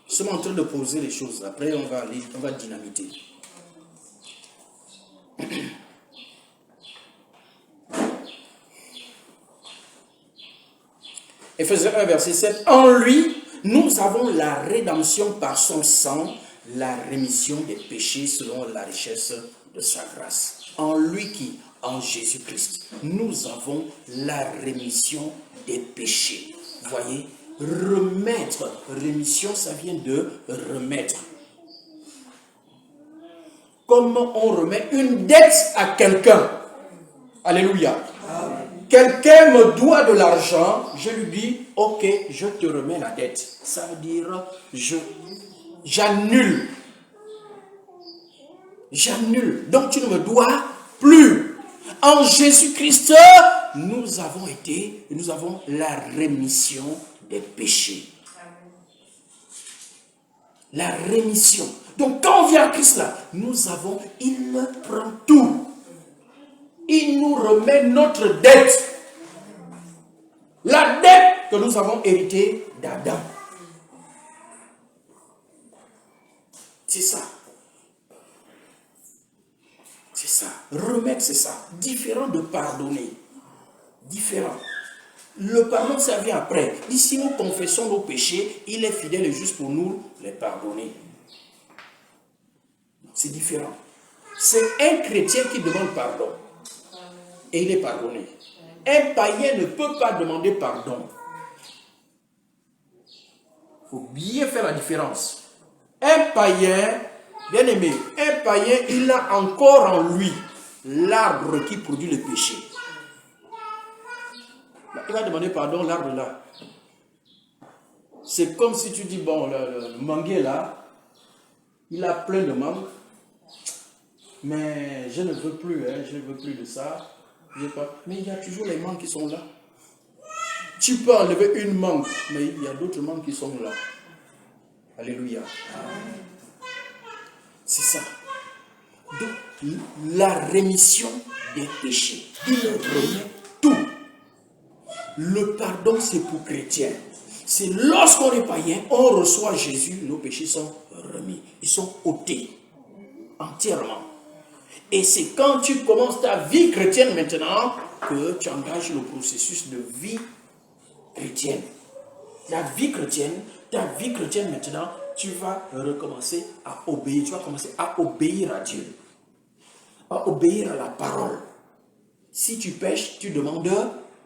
Je suis en train de poser les choses. Après, on va dynamiter. Éphésiens 1, verset 7. En lui, nous avons la rédemption par son sang, la rémission des péchés selon la richesse de sa grâce. En lui qui, en Jésus-Christ, nous avons la rémission des péchés. Vous voyez, remettre, rémission, ça vient de remettre. Comme on remet une dette à quelqu'un. Alléluia. Quelqu'un me doit de l'argent, je lui dis, ok, je te remets la dette. Ça veut dire, j'annule. J'annule. Donc tu ne me dois plus. En Jésus-Christ, nous avons la rémission des péchés. La rémission. Donc quand on vient à Christ là, il prend tout. Il nous remet notre dette. La dette que nous avons héritée d'Adam. C'est ça. C'est ça. Remettre, c'est ça. Différent de pardonner. Différent. Le pardon, ça vient après. Et si nous confessons nos péchés, il est fidèle et juste pour nous les pardonner. C'est différent. C'est un chrétien qui demande pardon. Et il est pardonné. Un païen ne peut pas demander pardon. Il faut bien faire la différence. Un païen, bien aimé, un païen, il a encore en lui l'arbre qui produit le péché. Il va demander pardon, l'arbre là. C'est comme si tu dis, bon, le manguier là, il a plein de mangues, mais je ne veux plus, je ne veux plus de ça. Mais il y a toujours les mangues qui sont là. Tu peux enlever une mangue, mais il y a d'autres mangues qui sont là. Alléluia. C'est ça. Donc, la rémission des péchés. Il remet tout. Le pardon, c'est pour chrétiens. C'est lorsqu'on est païen, on reçoit Jésus, nos péchés sont remis. Ils sont ôtés. Entièrement. Et c'est quand tu commences ta vie chrétienne maintenant que tu engages le processus de vie chrétienne. Ta vie chrétienne maintenant, tu vas recommencer à obéir. Tu vas commencer à obéir à Dieu. À obéir à la parole. Si tu pêches, tu demandes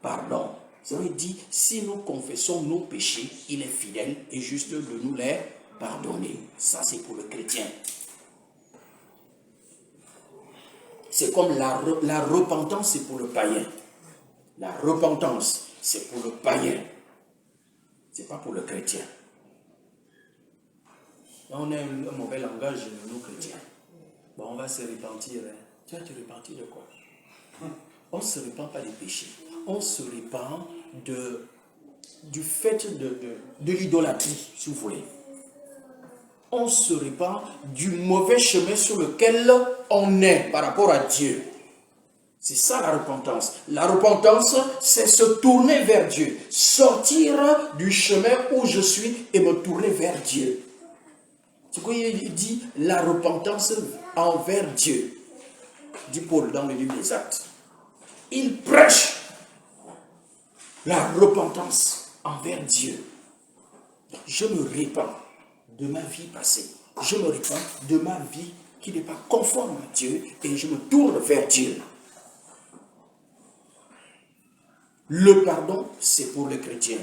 pardon. Ça veut dire, si nous confessons nos péchés, il est fidèle et juste de nous les pardonner. Ça, c'est pour le chrétien. C'est comme la repentance, c'est pour le païen. La repentance, c'est pour le païen. C'est pas pour le chrétien. On a un mauvais langage, nous chrétiens. Bon, on va se repentir. Tu vas te repentir de quoi? On ne se repent pas des péchés. On se repent du fait de l'idolâtrie, si vous voulez. On se repent du mauvais chemin sur lequel on est par rapport à Dieu. C'est ça la repentance. La repentance, c'est se tourner vers Dieu. Sortir du chemin où je suis et me tourner vers Dieu. C'est quoi il dit? La repentance envers Dieu. Dit Paul dans le livre des Actes. Il prêche la repentance envers Dieu. Je me répands de ma vie passée. Je me répands de ma vie qui n'est pas conforme à Dieu et je me tourne vers Dieu. Le pardon, c'est pour les chrétiens.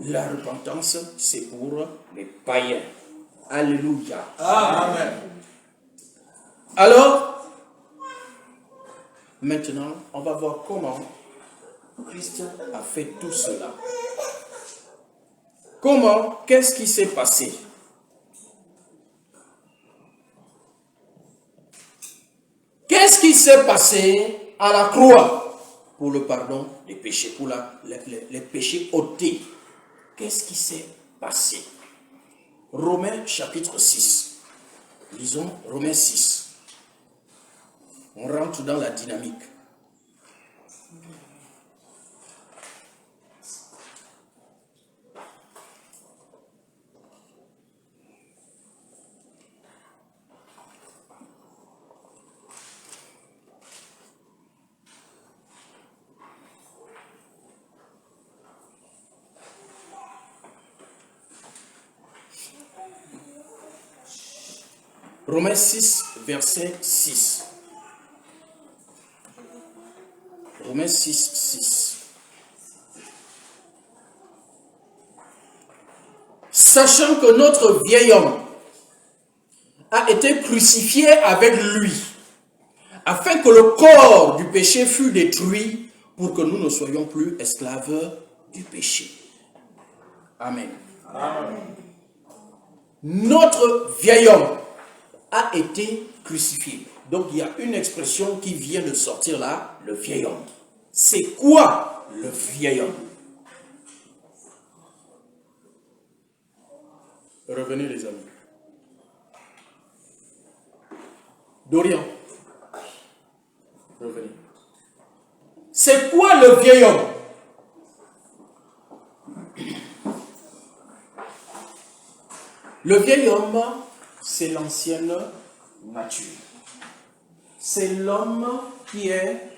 La repentance, c'est pour les païens. Alléluia. Amen. Alors, maintenant, on va voir comment Christ a fait tout cela. Comment? Qu'est-ce qui s'est passé? Qu'est-ce qui s'est passé à la croix pour le pardon des péchés, pour les péchés ôtés? Qu'est-ce qui s'est passé? Romains chapitre 6. Lisons Romains 6. On rentre dans la dynamique. Romains 6, verset 6. Romains 6, 6. Sachant que notre vieil homme a été crucifié avec lui, afin que le corps du péché fût détruit, pour que nous ne soyons plus esclaves du péché. Amen. Amen. Notre vieil homme a été crucifié. Donc il y a une expression qui vient de sortir là, le vieil homme. C'est quoi le vieil homme? Revenez les amis. Dorian. Revenez. C'est quoi le vieil homme? Le vieil homme, c'est l'ancienne nature. C'est l'homme qui est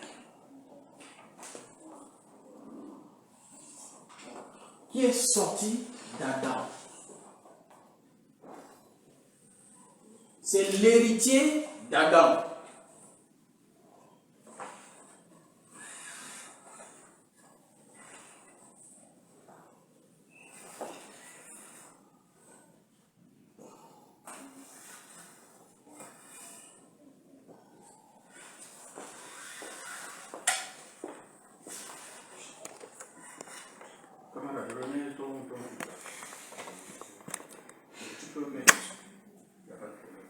sorti d'Adam. C'est l'héritier d'Adam. Tu peux mettre. Il n'y a pas de problème.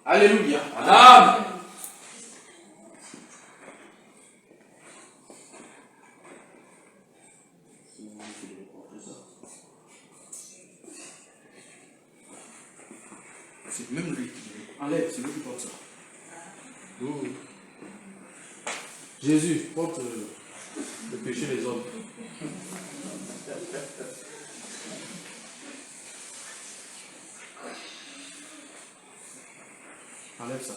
Alléluia. Amen. C'est même lui. Enlève, c'est lui qui porte ça. Oh. Jésus porte le péché des hommes. Enlève ça.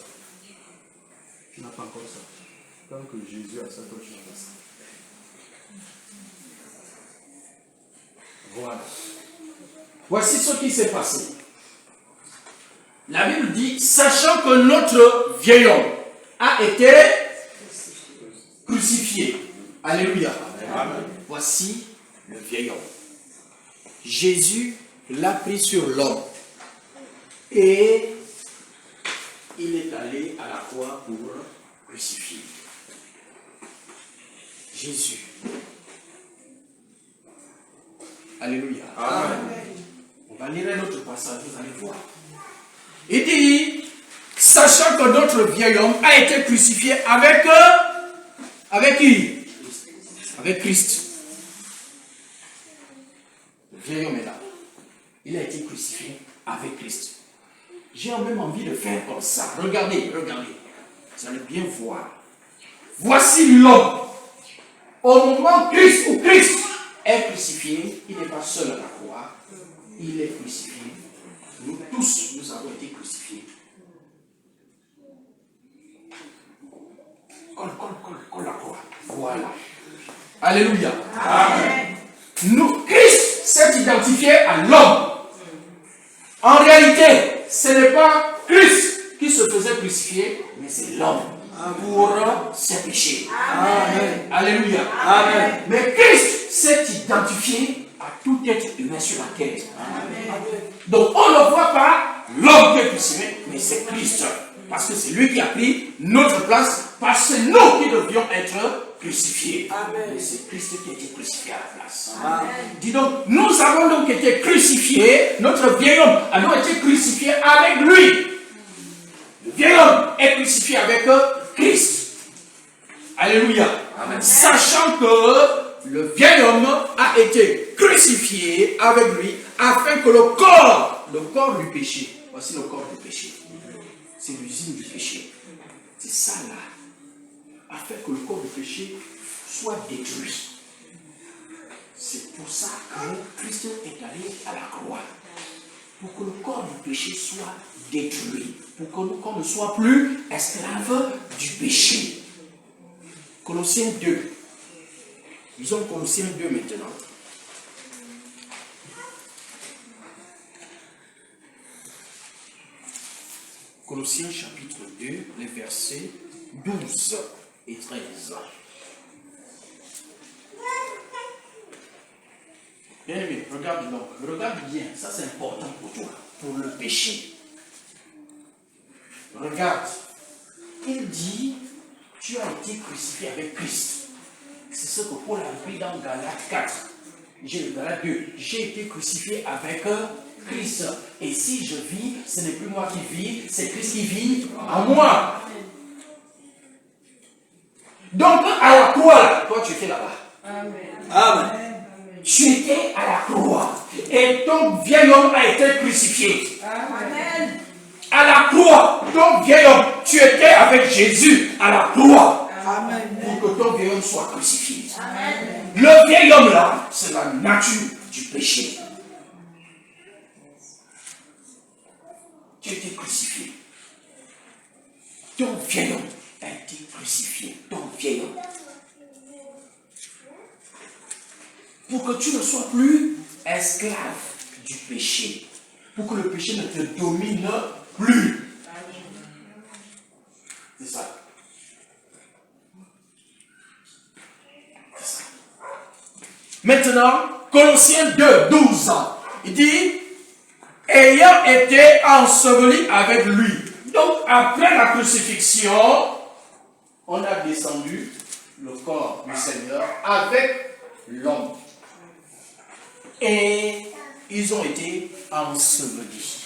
Tu n'as pas encore ça. Tant que Jésus a ça, toi tu n'as pas ça. Voilà. Voici ce qui s'est passé. La Bible dit, sachant que notre vieil homme a été crucifié. Alléluia. Amen. Voici le vieil homme. Jésus l'a pris sur l'homme. Et il est allé à la croix pour crucifier. Jésus. Alléluia. Amen. On va lire un autre passage, vous allez voir. Il dit, sachant que notre vieil homme a été crucifié avec qui? Avec Christ. Le vieil homme est là. Il a été crucifié avec Christ. J'ai même envie de faire comme ça. Regardez, regardez. Vous allez bien voir. Voici l'homme. Au moment où Christ est crucifié, il n'est pas seul à la croix. Il est crucifié. Nous tous, nous avons été crucifiés. Colle la croix. Voilà. Alléluia. Amen. Christ s'est identifié à l'homme. En réalité, ce n'est pas Christ qui se faisait crucifier, mais c'est l'homme pour ses péchés. Amen. Alléluia. Amen. Mais Christ s'est identifié à tout être humain sur la terre. Amen. Donc on ne voit pas l'homme qui est crucifié, mais c'est Christ. Parce que c'est lui qui a pris notre place, parce que c'est nous qui devions être crucifiés. Amen. Mais c'est Christ qui a été crucifié à la place. Amen. Dis donc, nous avons donc été crucifiés, notre vieil homme a donc été crucifié avec lui. Le vieil homme est crucifié avec Christ. Alléluia. Amen. Sachant que le vieil homme a été crucifié avec lui afin que le corps du péché, voici le corps du péché, c'est l'usine du péché, c'est ça là, afin que le corps du péché soit détruit. C'est pour ça que Christ est allé à la croix, pour que le corps du péché soit détruit, pour qu'on ne soit plus esclave du péché. Colossiens 2. Lisons Colossiens 2 maintenant. Colossiens chapitre 2, les versets 12 et 13. Bien aimé, regarde donc, regarde bien, ça c'est important pour toi, pour le péché. Regarde, il dit, tu as été crucifié avec Christ. C'est ce que Paul a écrit dans Galates 4. Galates 2. J'ai été crucifié avec Christ. Et si je vis, ce n'est plus moi qui vis, c'est Christ qui vit en moi. Donc, à la croix, là, toi, tu étais là-bas. Amen. Tu étais à la croix. Et ton vieil homme a été crucifié. Amen. À la croix, ton vieil homme, tu étais avec Jésus à la croix. Amen. Pour que ton vieil homme soit crucifié. Le vieil homme là, c'est la nature du péché. Tu étais crucifié. Ton vieil homme a été crucifié. Ton vieil homme. Pour que tu ne sois plus esclave du péché. Pour que le péché ne te domine plus. C'est ça. C'est ça. Maintenant, Colossiens 2, 12 ans. Il dit, ayant été enseveli avec lui. Donc, après la crucifixion, on a descendu le corps du Seigneur avec l'homme. Et ils ont été ensevelis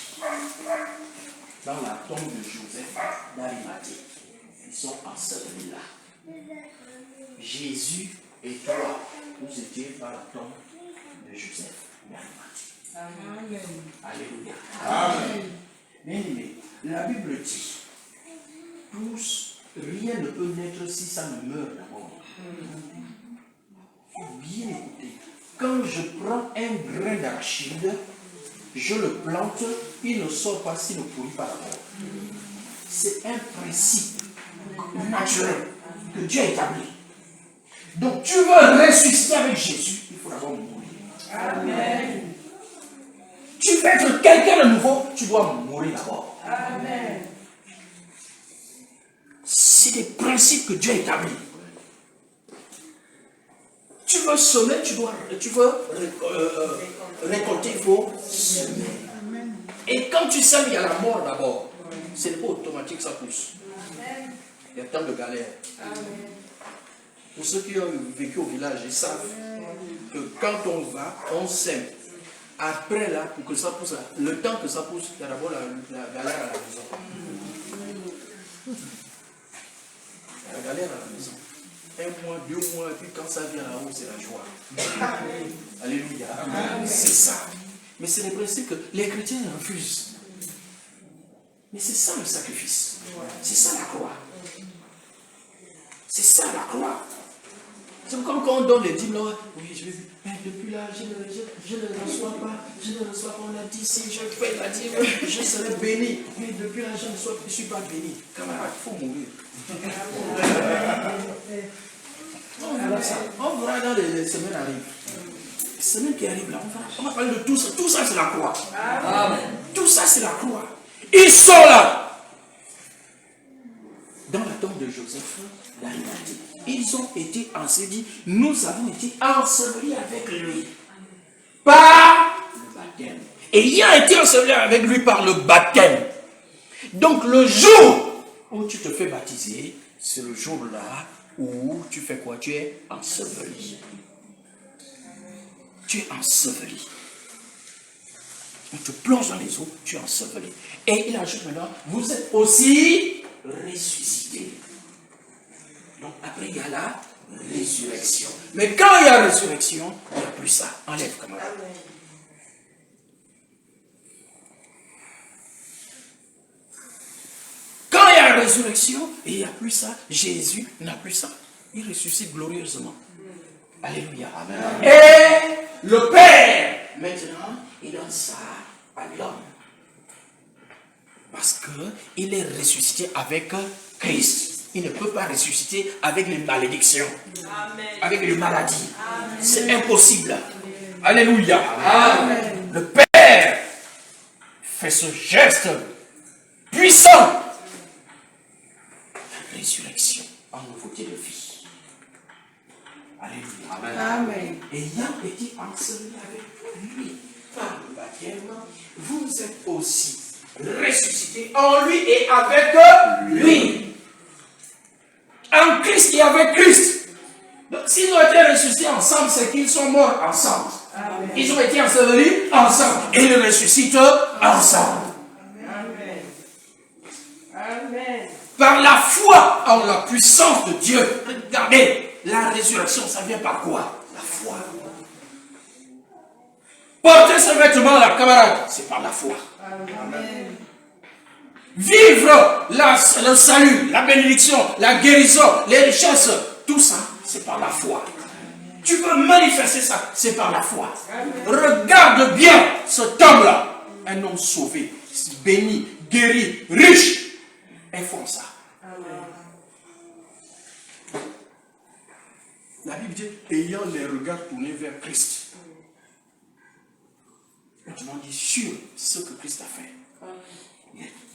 dans la tombe de Joseph d'Arimathée. Ils sont ensevelis là. Jésus et toi, vous étiez dans la tombe de Joseph d'Arimathée. Amen. Alléluia. Amen. Bien aimé, la Bible dit, rien ne peut naître si ça ne meurt d'abord. Il faut bien écouter. Quand je prends un grain d'arachide, je le plante, il ne sort pas s'il ne pourrit pas d'abord. C'est un principe naturel que Dieu a établi. Donc tu veux ressusciter avec Jésus, il faut d'abord mourir. Amen. Tu veux être quelqu'un de nouveau, tu dois mourir d'abord. Amen. C'est des principes que Dieu a établis. Tu veux semer, tu veux récolter, il faut semer. Et quand tu sèmes, il y a la mort d'abord. Ce n'est pas automatique, ça pousse. Il y a tant de galères. Pour ceux qui ont vécu au village, ils savent que quand on va, on sème. Après là, pour que ça pousse, le temps que ça pousse, il y a d'abord la galère à la maison. La galère à la maison. 1 mois, 2 mois, et puis quand ça vient là-haut, c'est la joie. Alléluia. C'est ça. Mais c'est des principes que les chrétiens refusent. Mais c'est ça le sacrifice. C'est ça la croix. C'est ça la croix. C'est comme quand on donne les dîmes, là, oui, je vais, mais depuis là, je ne reçois pas, on a dit, si je fais la dîme, je serai béni. Mais depuis là, je ne suis pas béni. Camarade, il faut mourir. On verra dans les semaines arrivent. Les semaines qui arrivent là, on va parler de tout ça. Tout ça, c'est la croix. Amen. Tout ça, c'est la croix. Ils sont là. Dans la tombe de Joseph d'Arimathée. Ils ont été ensevelis. Nous avons été ensevelis avec lui. Par le baptême. Ayant été ensevelis avec lui par le baptême. Donc le jour où tu te fais baptiser, c'est le jour-là où tu fais quoi? Tu es enseveli. Tu es enseveli. On te plonge dans les eaux, tu es enseveli. Et il ajoute maintenant, vous êtes aussi ressuscités. Donc après, il y a la résurrection. Mais quand il y a résurrection, il n'y a plus ça. Enlève, camarade. Quand il y a la résurrection, il n'y a plus ça. Jésus n'a plus ça. Il ressuscite glorieusement. Alléluia. Amen. Et le Père, maintenant, il donne ça à l'homme. Parce qu'il est ressuscité avec Christ. Il ne peut pas ressusciter avec les malédictions. Amen. Avec les maladies. C'est impossible. Alléluia. Amen. Le Père fait ce geste puissant. La résurrection en nouveauté de vie. Alléluia. Amen. Amen. Ayant été enseveli avec lui par le baptême, vous êtes aussi ressuscités en lui et avec lui. En Christ et avec Christ. Donc s'ils ont été ressuscités ensemble, c'est qu'ils sont morts ensemble. Amen. Ils ont été ensevelis ensemble. Et ils ressuscitent ensemble. Amen. Amen. Par la foi en la puissance de Dieu. Regardez, la résurrection, ça vient par quoi? La foi. Porter ses vêtements, la camarade, c'est par la foi. Amen. Vivre le salut, la bénédiction, la guérison, les richesses, tout ça, c'est par la foi. Tu veux manifester ça, c'est par la foi. Regarde bien cet homme-là, un homme sauvé, béni, guéri, riche. Ils font ça. La Bible dit, ayant les regards tournés vers Christ. Tu m'en dis sur ce que Christ a fait.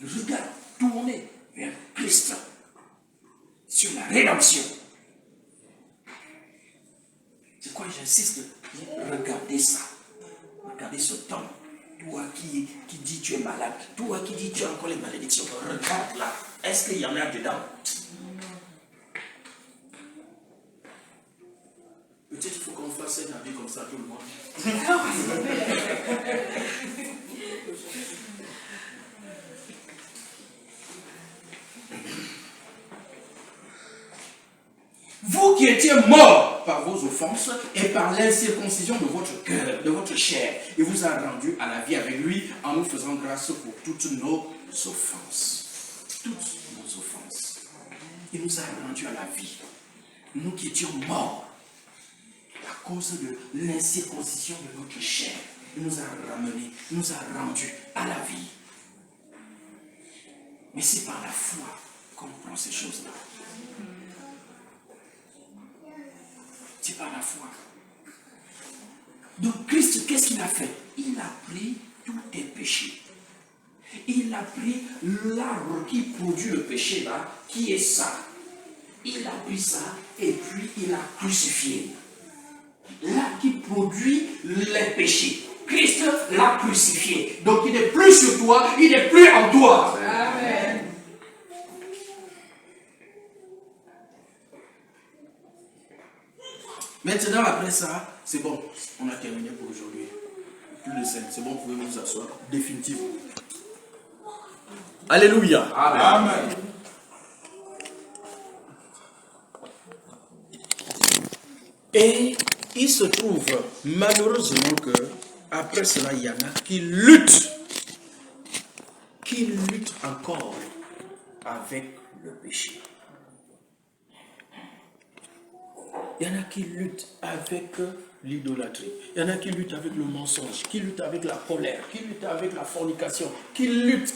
Le regard tourné vers Christ. Sur la rédemption. C'est quoi j'insiste? Regardez ça. Regardez ce temps. Toi qui dis tu es malade. Toi qui dis tu as encore les malédictions. Regarde là. Est-ce qu'il y en a dedans? Peut-être qu'il faut qu'on fasse un avis comme ça tout le monde. Vous qui étiez morts par vos offenses et par l'incirconcision de votre cœur, de votre chair, il vous a rendu à la vie avec lui en nous faisant grâce pour toutes nos offenses. Toutes nos offenses. Il nous a rendu à la vie. Nous qui étions morts à cause de l'incirconcision de notre chair, il nous a ramenés, il nous a rendus à la vie. Mais c'est par la foi qu'on prend ces choses-là. C'est par la foi. Donc Christ, qu'est-ce qu'il a fait? Il a pris tous tes péchés. Il a pris l'arbre qui produit le péché là, qui est ça. Il a pris ça et puis il a crucifié. L'arbre qui produit les péchés. Christ l'a crucifié. Donc il n'est plus sur toi, il n'est plus en toi. Amen. Maintenant, après ça, c'est bon. On a terminé pour aujourd'hui. Plus de scène. C'est bon, vous pouvez vous asseoir. Définitivement. Alléluia. Amen. Et il se trouve malheureusement que après cela, il y en a qui luttent encore avec le péché. Il y en a qui luttent avec l'idolâtrie. Il y en a qui luttent avec le mensonge, qui luttent avec la colère, qui luttent avec la fornication, qui luttent.